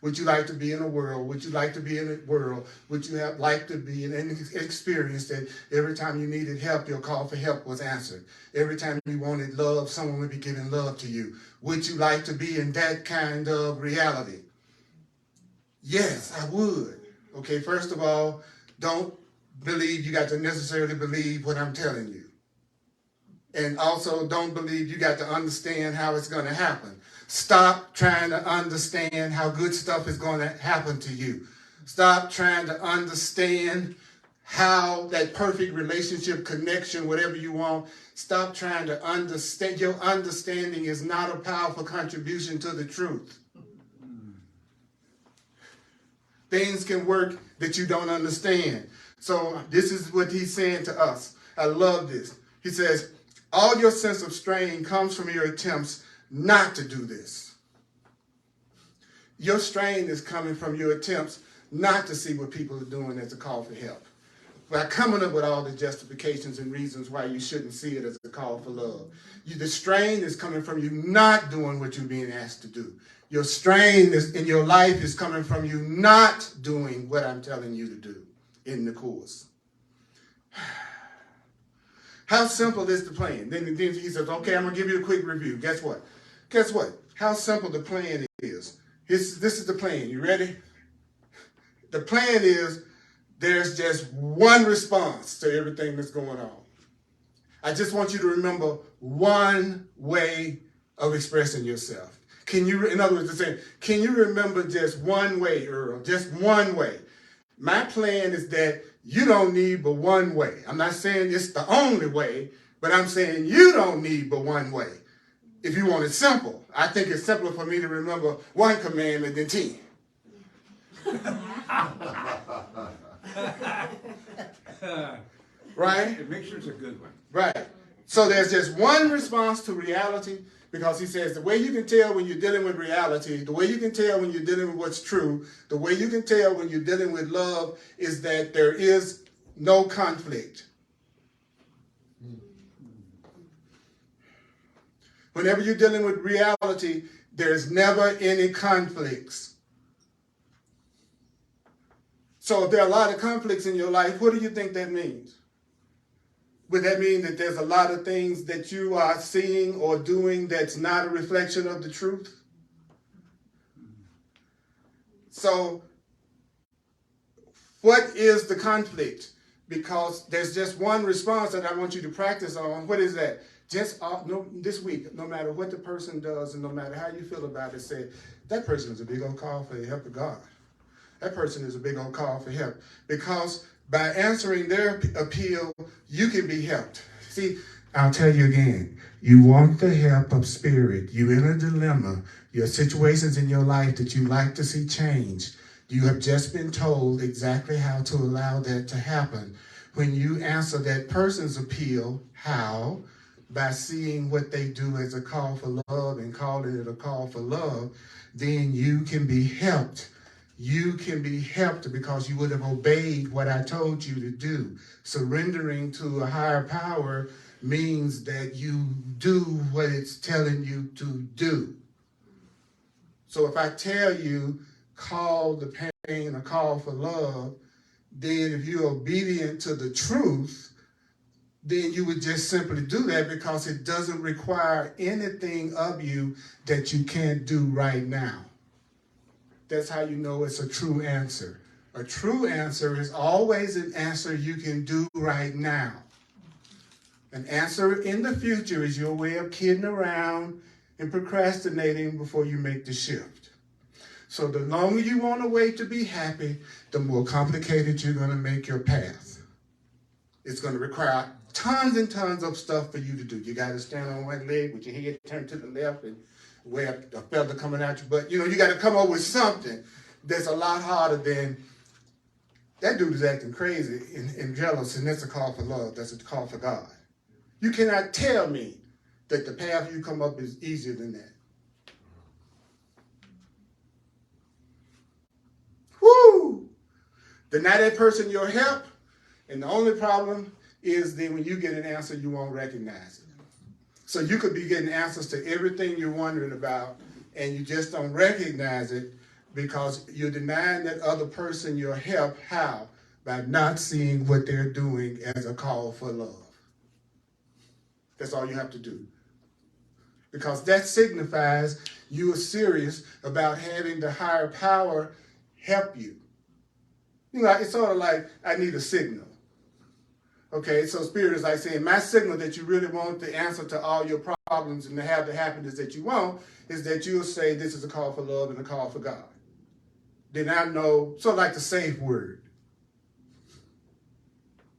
Would you like to be in a world? Would you like to be in a world? Would you like to be in an experience that every time you needed help, your call for help was answered? Every time you wanted love, someone would be giving love to you. Would you like to be in that kind of reality? Yes, I would. Okay, first of all, don't believe you got to necessarily believe what I'm telling you. And also don't believe you got to understand how it's going to happen. Stop trying to understand how good stuff is going to happen to you. Stop trying to understand how that perfect relationship, connection, whatever you want. Stop trying to understand. Your understanding is not a powerful contribution to the truth. Things can work that you don't understand. So this is what he's saying to us. I love this. He says, all your sense of strain comes from your attempts not to do this. Your strain is coming from your attempts not to see what people are doing as a call for help. By coming up with all the justifications and reasons why you shouldn't see it as a call for love. The strain is coming from you not doing what you're being asked to do. Your strain in your life is coming from you not doing what I'm telling you to do in the course. How simple is the plan? Then he says, okay, I'm going to give you a quick review. Guess what? How simple the plan is. This is the plan. You ready? The plan is there's just one response to everything that's going on. I just want you to remember one way of expressing yourself. In other words, saying, can you remember just one way, Earl? Just one way. My plan is that you don't need but one way. I'm not saying it's the only way, but I'm saying you don't need but one way. If you want it simple, I think it's simpler for me to remember one commandment than 10. Right? It makes sure it's a good one. Right. So there's just one response to reality, because he says the way you can tell when you're dealing with reality, the way you can tell when you're dealing with what's true, the way you can tell when you're dealing with love is that there is no conflict. Whenever you're dealing with reality, there's never any conflicts. So if there are a lot of conflicts in your life, what do you think that means? Would that mean that there's a lot of things that you are seeing or doing that's not a reflection of the truth? So what is the conflict? Because there's just one response that I want you to practice on. What is that? This week, no matter what the person does and no matter how you feel about it, say, that person is a big old call for the help of God. That person is a big old call for help. Because by answering their appeal, you can be helped. See, I'll tell you again, you want the help of spirit. You're in a dilemma. Your situations in your life that you like to see change. You have just been told exactly how to allow that to happen. When you answer that person's appeal, how? By seeing what they do as a call for love and calling it a call for love, then you can be helped. You can be helped because you would have obeyed what I told you to do. Surrendering to a higher power means that you do what it's telling you to do. So if I tell you, call the pain a call for love, then if you're obedient to the truth, then you would just simply do that because it doesn't require anything of you that you can't do right now. That's how you know it's a true answer. A true answer is always an answer you can do right now. An answer in the future is your way of kidding around and procrastinating before you make the shift. So the longer you want to wait to be happy, the more complicated you're going to make your path. It's going to require tons and tons of stuff for you to do. You got to stand on one leg with your head turned to the left and wear a feather coming out your butt. You know, you got to come up with something that's a lot harder than that dude is acting crazy and jealous, and that's a call for love. That's a call for God. You cannot tell me that the path you come up is easier than that. Woo! Deny that person your help, and the only problem is then when you get an answer, you won't recognize it. So you could be getting answers to everything you're wondering about, and you just don't recognize it because you're denying that other person your help. How? By not seeing what they're doing as a call for love. That's all you have to do. Because that signifies you are serious about having the higher power help you. You know, it's sort of like, I need a signal. Okay, so Spirit is like saying, my signal that you really want the answer to all your problems and to have the happiness that you want is that you'll say this is a call for love and a call for God. Then I know, sort of like the safe word.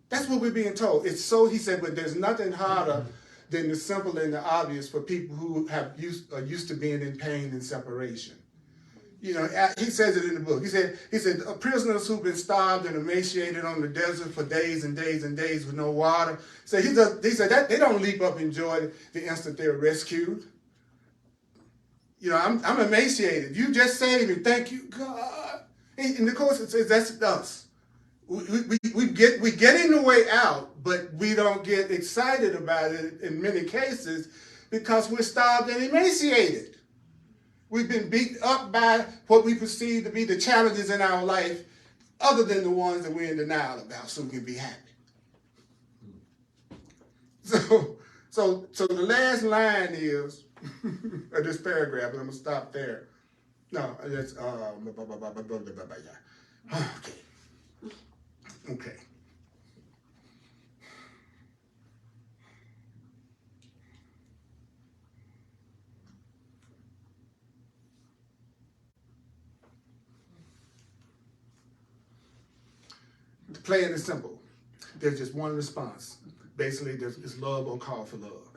That's what we're being told. It's so, he said, but there's nothing harder than the simple and the obvious for people who are used to being in pain and separation. You know, he says it in the book. He said, prisoners who've been starved and emaciated on the desert for days and days and days with no water. So he said that they don't leap up in joy the instant they're rescued. You know, I'm emaciated. You just saved me. Thank you, God. And of course, it says that's us. We getting the way out, but we don't get excited about it in many cases because we're starved and emaciated. We've been beat up by what we perceive to be the challenges in our life other than the ones that we're in denial about so we can be happy. So the last line is, of this paragraph, and I'm going to stop there. No, that's, okay. The plan is simple. There's just one response. Basically, it's love or call for love.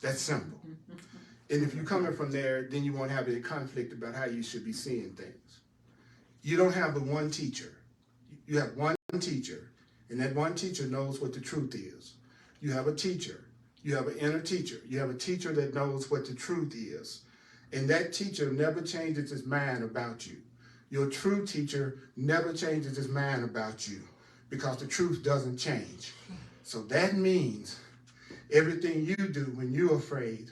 That's simple. And if you're coming from there, then you won't have any conflict about how you should be seeing things. You don't have the one teacher. You have one teacher, and that one teacher knows what the truth is. You have a teacher. You have an inner teacher. You have a teacher that knows what the truth is. And that teacher never changes his mind about you. Your true teacher never changes his mind about you because the truth doesn't change. So that means everything you do when you're afraid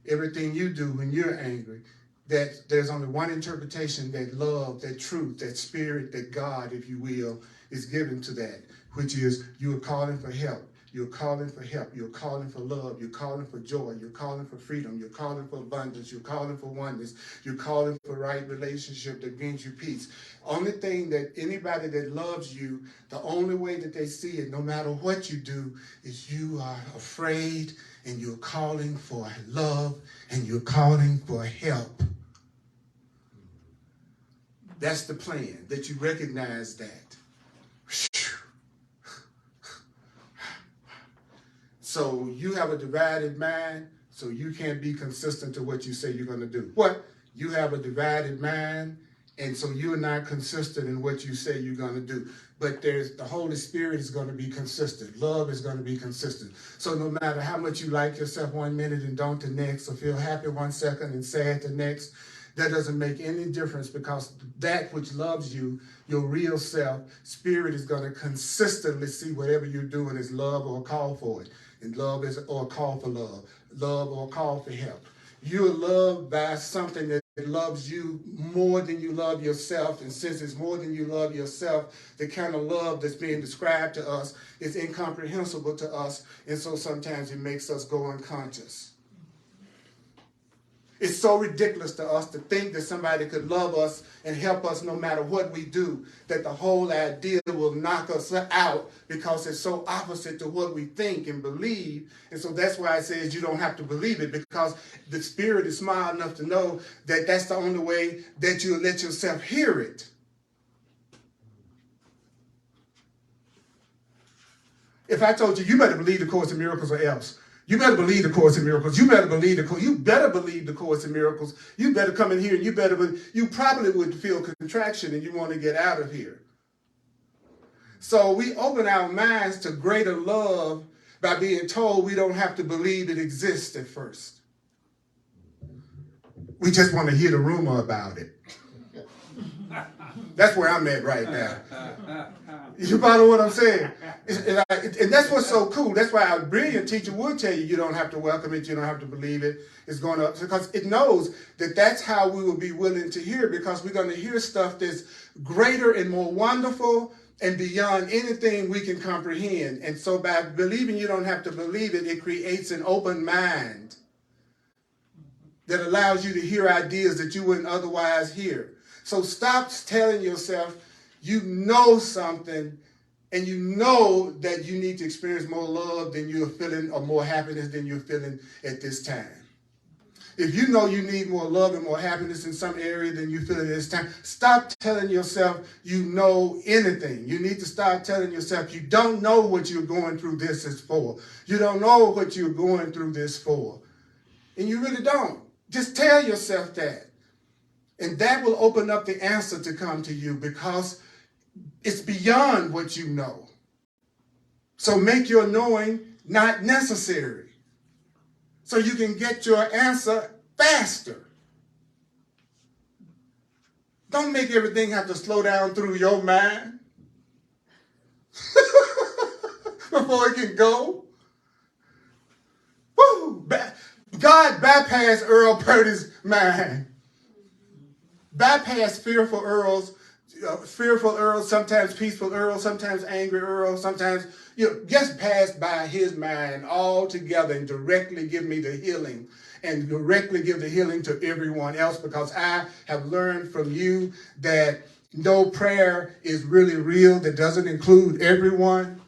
everything you do when you're angry, that there's only one interpretation, that love, that truth, that spirit, that God, if you will, is given to that, which is you are calling for help. You're calling for help. You're calling for love. You're calling for joy. You're calling for freedom. You're calling for abundance. You're calling for oneness. You're calling for right relationship that brings you peace. Only thing that anybody that loves you, the only way that they see it, no matter what you do, is you are afraid and you're calling for love and you're calling for help. That's the plan, that you recognize that. So you have a divided mind, so you can't be consistent to what you say you're going to do. What? You have a divided mind, and so you're not consistent in what you say you're going to do. But the Holy Spirit is going to be consistent. Love is going to be consistent. So no matter how much you like yourself one minute and don't the next, or feel happy one second and sad the next, that doesn't make any difference, because that which loves you, your real self, spirit, is going to consistently see whatever you're doing is love or a call for it. And love is or a call for love or a call for help. You're loved by something that loves you more than you love yourself. And since it's more than you love yourself, the kind of love that's being described to us is incomprehensible to us. And so sometimes it makes us go unconscious. It's so ridiculous to us to think that somebody could love us and help us no matter what we do, that the whole idea will knock us out, because it's so opposite to what we think and believe. And so that's why it says you don't have to believe it, because the Spirit is smart enough to know that that's the only way that you'll let yourself hear it. If I told you better believe the Course in Miracles or else, you better believe the Course in Miracles. You better believe the Course. You better believe the Course in Miracles. You better come in here and you probably would feel contraction and you want to get out of here. So we open our minds to greater love by being told we don't have to believe it exists at first. We just want to hear the rumor about it. That's where I'm at right now. You follow what I'm saying? And that's what's so cool. That's why a brilliant teacher would tell you don't have to welcome it, you don't have to believe it. It's going to, because it knows that that's how we will be willing to hear, because we're going to hear stuff that's greater and more wonderful and beyond anything we can comprehend. And so by believing you don't have to believe it, it creates an open mind that allows you to hear ideas that you wouldn't otherwise hear. So stop telling yourself you know something and you know that you need to experience more love than you're feeling, or more happiness than you're feeling at this time. If you know you need more love and more happiness in some area than you feel at this time, stop telling yourself you know anything. You need to start telling yourself you don't know what you're going through this is for. You don't know what you're going through this for. And you really don't. Just tell yourself that. And that will open up the answer to come to you, because it's beyond what you know. So make your knowing not necessary, so you can get your answer faster. Don't make everything have to slow down through your mind before it can go. Woo! God bypassed Earl Purdy's mind. Bypass fearful Earls, sometimes peaceful Earls, sometimes angry Earls, sometimes, just pass by his mind altogether and directly give me the healing, and directly give the healing to everyone else, because I have learned from you that no prayer is really real that doesn't include everyone.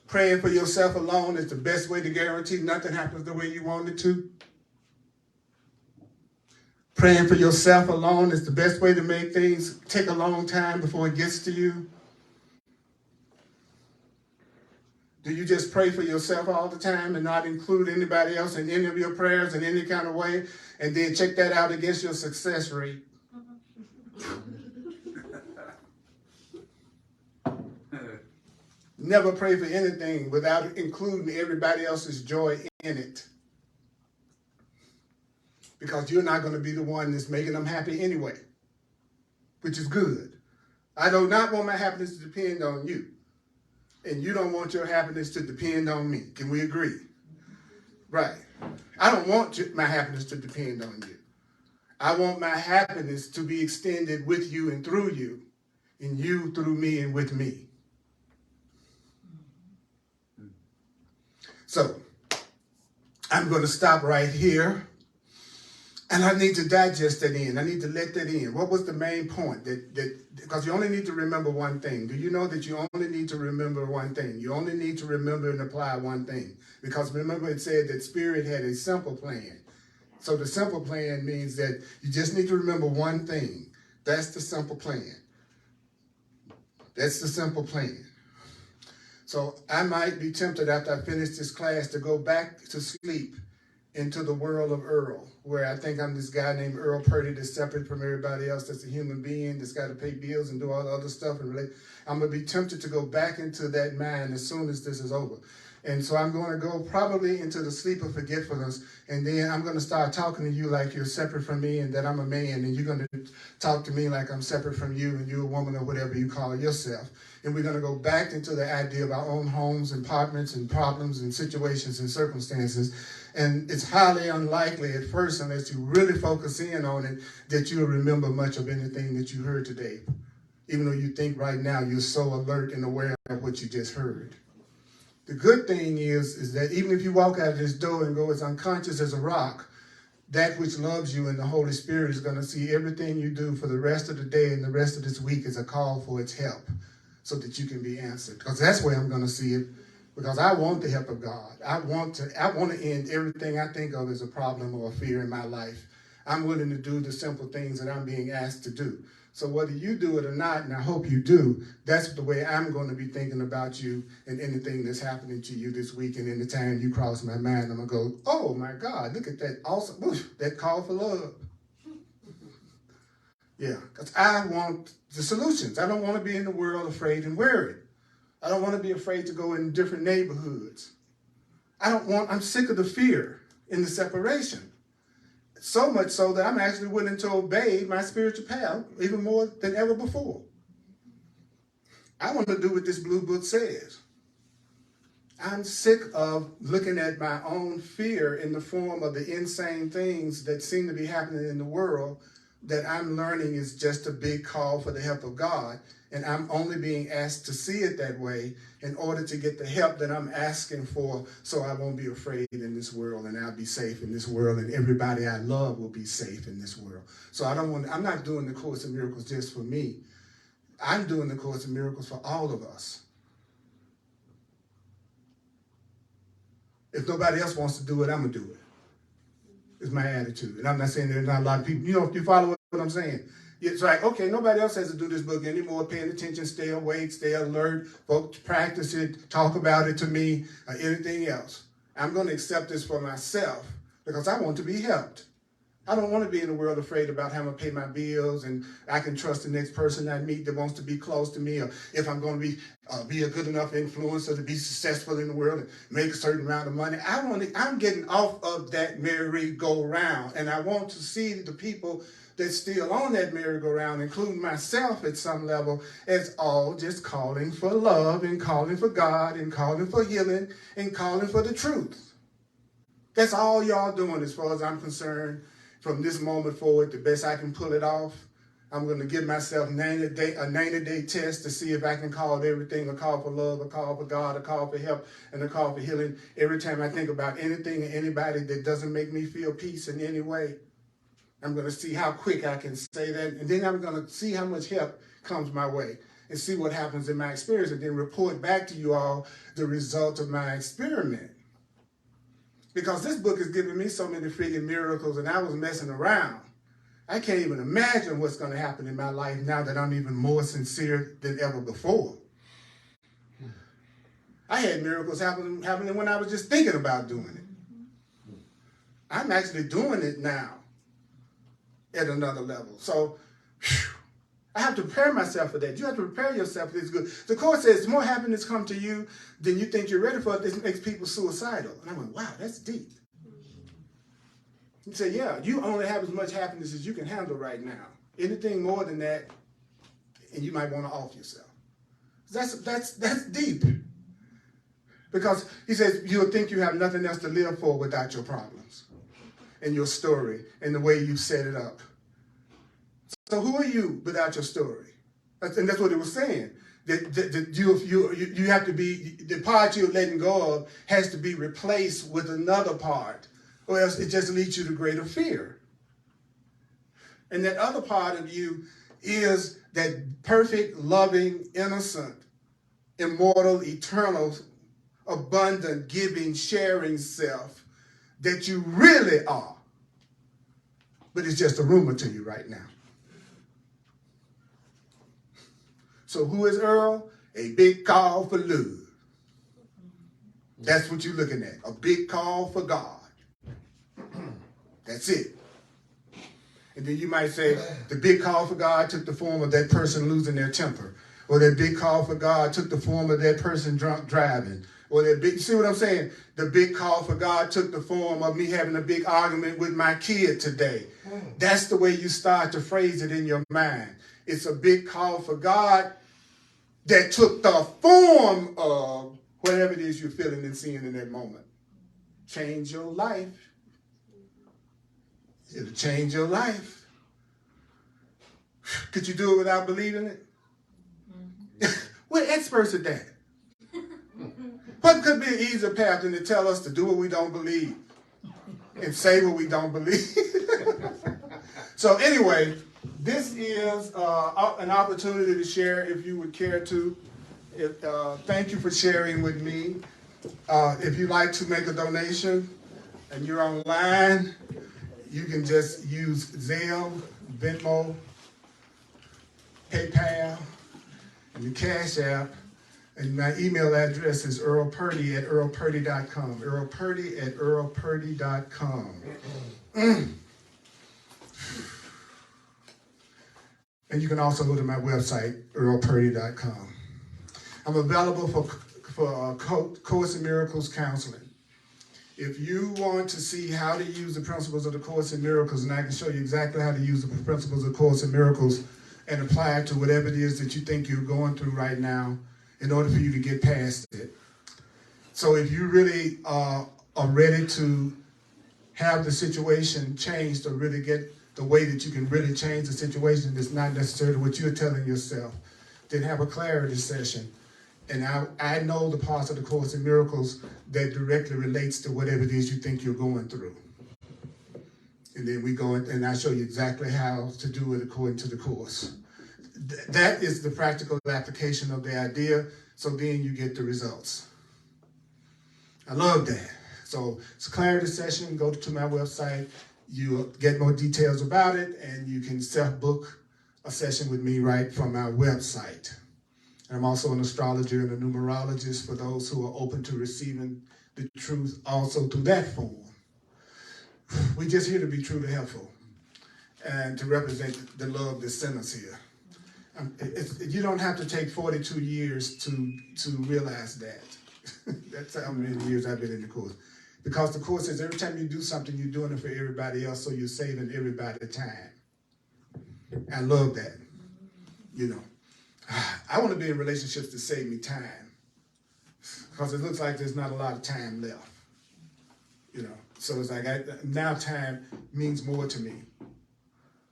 Praying for yourself alone is the best way to guarantee nothing happens the way you want it to. Praying for yourself alone is the best way to make things take a long time before it gets to you. Do you just pray for yourself all the time and not include anybody else in any of your prayers in any kind of way, and then check that out against your success rate? Never pray for anything without including everybody else's joy in it, because you're not going to be the one that's making them happy anyway, which is good. I do not want my happiness to depend on you, and you don't want your happiness to depend on me. Can we agree? Right. I don't want my happiness to depend on you. I want my happiness to be extended with you and through me and with me. So, I'm going to stop right here. And I need to digest that in. I need to let that in. What was the main point? Because you only need to remember one thing. Do you know that you only need to remember one thing? You only need to remember and apply one thing. Because remember it said that Spirit had a simple plan. So the simple plan means that you just need to remember one thing. That's the simple plan. That's the simple plan. So I might be tempted after I finish this class to go back to sleep into the world of Earl, where I think I'm this guy named Earl Purdy that's separate from everybody else, that's a human being, that's got to pay bills and do all the other stuff. And I'm going to be tempted to go back into that mind as soon as this is over. And so I'm going to go probably into the sleep of forgetfulness, and then I'm going to start talking to you like you're separate from me and that I'm a man, and you're going to talk to me like I'm separate from you and you're a woman or whatever you call yourself. And we're going to go back into the idea of our own homes and apartments and problems and situations and circumstances. And it's highly unlikely at first, unless you really focus in on it, that you'll remember much of anything that you heard today. Even though you think right now you're so alert and aware of what you just heard. The good thing is that even if you walk out of this door and go as unconscious as a rock, that which loves you and the Holy Spirit is going to see everything you do for the rest of the day and the rest of this week as a call for its help so that you can be answered. Because that's where I'm going to see it. Because I want the help of God. I want to end everything I think of as a problem or a fear in my life. I'm willing to do the simple things that I'm being asked to do. So whether you do it or not, and I hope you do, that's the way I'm going to be thinking about you and anything that's happening to you this week. And any time you cross my mind, I'm going to go, oh my God, look at that awesome, that call for love. Yeah, because I want the solutions. I don't want to be in the world afraid and worried. I don't want to be afraid to go in different neighborhoods. I'm sick of the fear in the separation. So much so that I'm actually willing to obey my spiritual path even more than ever before. I want to do what this blue book says. I'm sick of looking at my own fear in the form of the insane things that seem to be happening in the world that I'm learning is just a big call for the help of God. And I'm only being asked to see it that way in order to get the help that I'm asking for so I won't be afraid in this world and I'll be safe in this world and everybody I love will be safe in this world. So I'm not doing the Course in Miracles just for me. I'm doing the Course in Miracles for all of us. If nobody else wants to do it, I'm going to do it. It's my attitude. And I'm not saying there's not a lot of people. You follow what I'm saying? It's like, okay, nobody else has to do this book anymore. Paying attention, stay awake, stay alert, folks, practice it, talk about it to me, or anything else. I'm going to accept this for myself because I want to be helped. I don't want to be in the world afraid about how I'm going to pay my bills and I can trust the next person I meet that wants to be close to me, or if I'm going to be a good enough influencer to be successful in the world and make a certain amount of money. I'm getting off of that merry-go-round, and I want to see the people that's still on that merry-go-round, including myself at some level, as all just calling for love and calling for God and calling for healing and calling for the truth. That's all y'all doing as far as I'm concerned. From this moment forward, the best I can pull it off, I'm going to give myself a 90-day test to see if I can call everything a call for love, a call for God, a call for help, and a call for healing. Every time I think about anything or anybody that doesn't make me feel peace in any way, I'm going to see how quick I can say that, and then I'm going to see how much help comes my way and see what happens in my experience, and then report back to you all the result of my experiment. Because this book is giving me so many freaking miracles, and I was messing around. I can't even imagine what's going to happen in my life now that I'm even more sincere than ever before. I had miracles happening when I was just thinking about doing it. I'm actually doing it now at another level. So I have to prepare myself for that. You have to prepare yourself for this good. The Course says more happiness come to you than you think you're ready for. This makes people suicidal. And I went, wow, that's deep. You say, yeah, you only have as much happiness as you can handle right now. Anything more than that, and you might want to off yourself. That's deep. Because he says you'll think you have nothing else to live for without your problems. and your story and the way you set it up. So who are you without your story? And that's what it was saying. That you have to be, the part you're letting go of has to be replaced with another part, or else it just leads you to greater fear. And that other part of you is that perfect, loving, innocent, immortal, eternal, abundant, giving, sharing self that you really are. But it's just a rumor to you right now. So who is Earl? A big call for love. That's what you're looking at. A big call for God. That's it. And then you might say, the big call for God took the form of that person losing their temper. Or that big call for God took the form of that person drunk driving. Or that big, see what I'm saying? The big call for God took the form of me having a big argument with my kid today. That's the way you start to phrase it in your mind. It's a big call for God that took the form of whatever it is you're feeling and seeing in that moment. Change your life. It'll change your life. Could you do it without believing it? We're experts at that. What could be an easier path than to tell us to do what we don't believe and say what we don't believe? So anyway, this is an opportunity to share if you would care to. Thank you for sharing with me. If you'd like to make a donation and you're online, you can just use Zelle, Venmo, PayPal, and the Cash App. And my email address is earlpurdy@earlpurdy.com. earlpurdy@earlpurdy.com. And you can also go to my website, earlpurdy.com. I'm available for Course in Miracles counseling. If you want to see how to use the principles of the Course in Miracles, and I can show you exactly how to use the principles of Course in Miracles and apply it to whatever it is that you think you're going through right now in order for you to get past it. So if you really are ready to have the situation changed or really get the way that you can really change the situation that's not necessarily what you're telling yourself, then have a clarity session. And I know the parts of the Course in Miracles that directly relates to whatever it is you think you're going through. And then we go and I show you exactly how to do it according to the Course. That is the practical application of the idea, so then you get the results. I love that. So it's a clarity session. Go to my website. You'll get more details about it, and you can self-book a session with me right from my website. And I'm also an astrologer and a numerologist for those who are open to receiving the truth also through that form. We're just here to be truly helpful and to represent the love that's in us here. You don't have to take 42 years to realize that. That's how many years I've been in the Course. Because the Course says every time you do something, you're doing it for everybody else, so you're saving everybody time. I love that. You know, I want to be in relationships that save me time. Because it looks like there's not a lot of time left. You know, so it's like now time means more to me.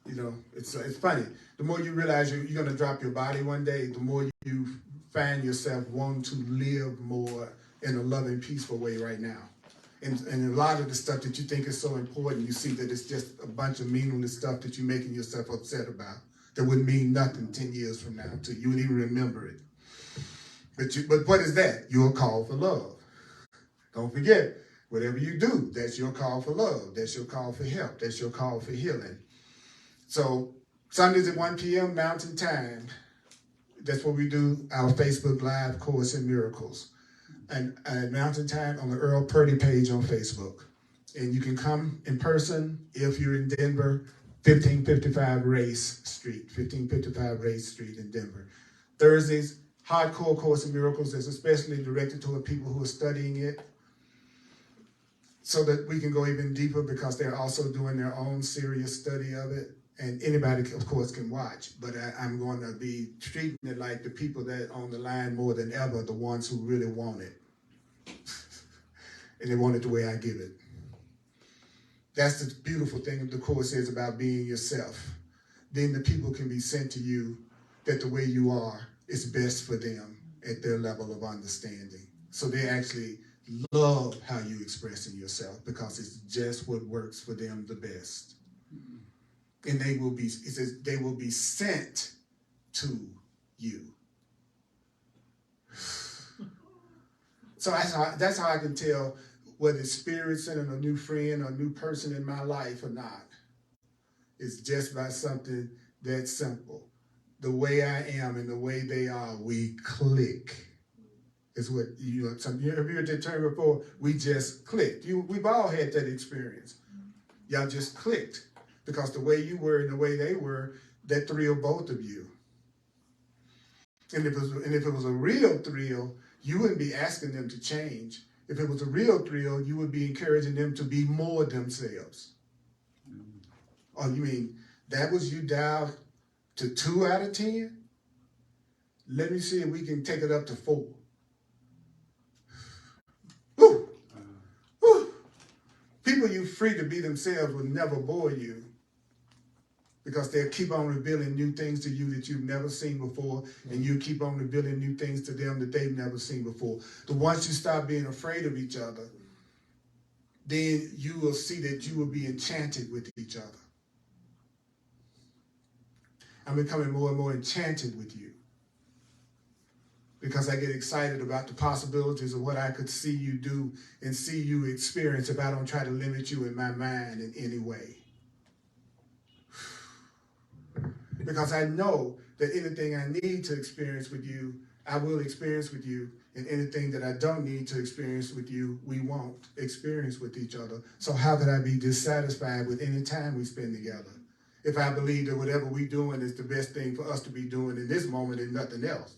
You know, it's funny. The more you realize you're going to drop your body one day, the more you find yourself wanting to live more in a loving, peaceful way right now. And a lot of the stuff that you think is so important, you see that it's just a bunch of meaningless stuff that you're making yourself upset about that would mean nothing 10 years from now to you. You wouldn't even remember it. But what is that? Your call for love. Don't forget, whatever you do, that's your call for love. That's your call for help. That's your call for healing. So Sundays at 1 p.m. Mountain Time. That's what we do, our Facebook Live Course in Miracles. And Mountain Time on the Earl Purdy page on Facebook. And you can come in person if you're in Denver, 1555 Race Street in Denver. Thursdays, Hardcore Course in Miracles is especially directed toward people who are studying it so that we can go even deeper because they're also doing their own serious study of it. And anybody, of course, can watch, but I'm going to be treating it like the people that on the line more than ever, the ones who really want it. And they want it the way I give it. That's the beautiful thing the Course says about being yourself. Then the people can be sent to you that the way you are is best for them at their level of understanding. So they actually love how you expressing yourself because it's just what works for them the best. And they will be, it says, they will be sent to you. So that's how I can tell whether Spirit's sending a new friend or a new person in my life or not. It's just by something that simple. The way I am and the way they are, we click. Is what have you heard that term before? We just clicked. We've all had that experience. Y'all just clicked because the way you were and the way they were, that thrilled both of you. And if it was a real thrill, you wouldn't be asking them to change. If it was a real thrill, you would be encouraging them to be more themselves. Oh, you mean that was you dialed to 2 out of 10? Let me see if we can take it up to 4. Woo. Woo. People you free to be themselves will never bore you because they'll keep on revealing new things to you that you've never seen before, and you keep on revealing new things to them that they've never seen before. The once you stop being afraid of each other, then you will see that you will be enchanted with each other. I'm becoming more and more enchanted with you because I get excited about the possibilities of what I could see you do and see you experience if I don't try to limit you in my mind in any way. Because I know that anything I need to experience with you, I will experience with you, and anything that I don't need to experience with you, we won't experience with each other. So how could I be dissatisfied with any time we spend together if I believe that whatever we're doing is the best thing for us to be doing in this moment and nothing else?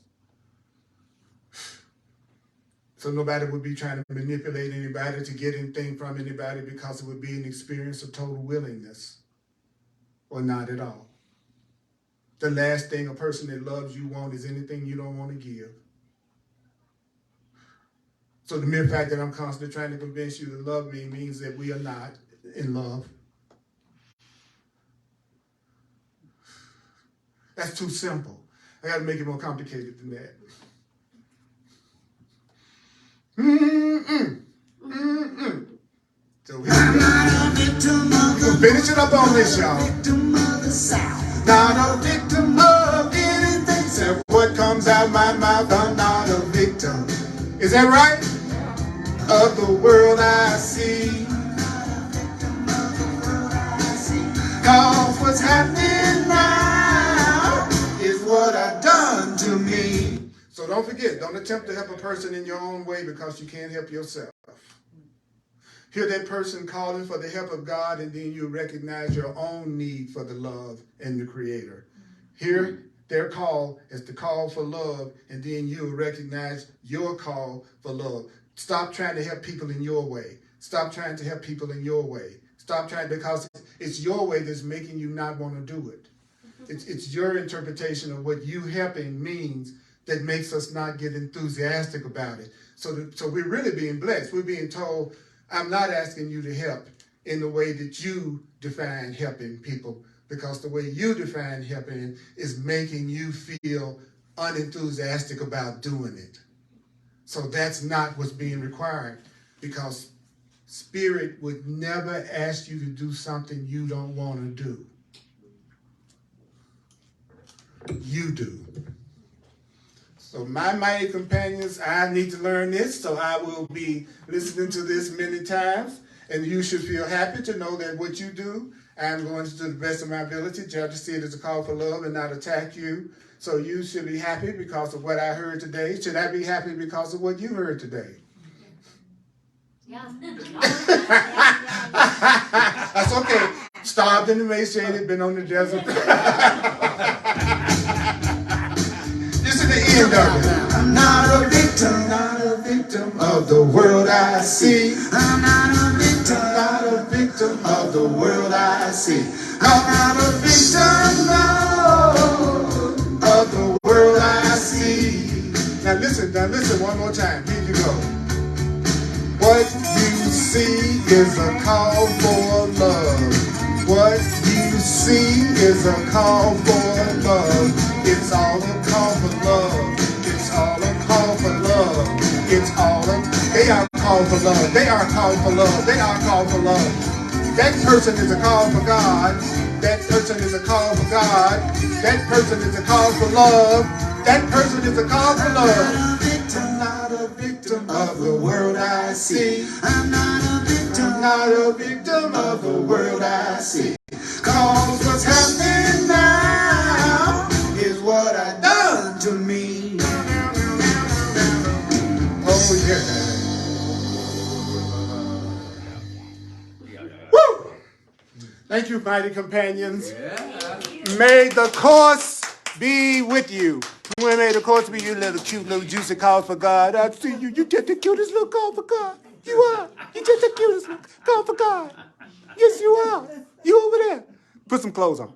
So nobody would be trying to manipulate anybody to get anything from anybody because it would be an experience of total willingness or not at all. The last thing a person that loves you wants is anything you don't want to give. So the mere fact that I'm constantly trying to convince you to love me means that we are not in love. That's too simple. I got to make it more complicated than that. So we're gonna finish it up on this, y'all. Not a victim of anything except what comes out my mouth. I'm not a victim. Is that right? Of the world I see. Cause what's happening now is what I've done to me. So don't forget, don't attempt to help a person in your own way because you can't help yourself. Hear that person calling for the help of God, and then you recognize your own need for the love and the Creator. Hear their call as the call for love, and then you'll recognize your call for love. Stop trying to help people in your way. Stop trying to help people in your way. Stop trying, because it's your way that's making you not want to do it. It's your interpretation of what you helping means that makes us not get enthusiastic about it. So we're really being blessed. We're being told, I'm not asking you to help in the way that you define helping people, because the way you define helping is making you feel unenthusiastic about doing it. So that's not what's being required, because Spirit would never ask you to do something you don't want to do. You do. So my mighty companions, I need to learn this, so I will be listening to this many times, and you should feel happy to know that what you do, I'm going to do the best of my ability. Judge, see it as a call for love and not attack you. So you should be happy because of what I heard today. Should I be happy because of what you heard today? Yeah. That's okay. Starved and emaciated, been on the desert. This is the end of it. I'm not a victim of the world I see. I'm not a victim of the world I see. I'm not a victim, no, of the world I see. Now listen one more time. Here you go. What you see is a call for love. see is a call for love. It's all a call for love. It's all a call for love. It's all a, they are called for love. They are called for love. They are called for love. That person is a call for God. That person is a call for God. That person is a call for love. That person is a call for love. I'm not a victim of the world I see. I'm not a victim of the world I see. Cause what's happening now is what I done to me. Oh yeah. Woo! Thank you, mighty companions. May the course be with you. May the course be you, little cute, little juicy call for God. I see you. You just the cutest little call for God. You are. You just the cutest little call for God. Yes, you are. You over there. Put some clothes on.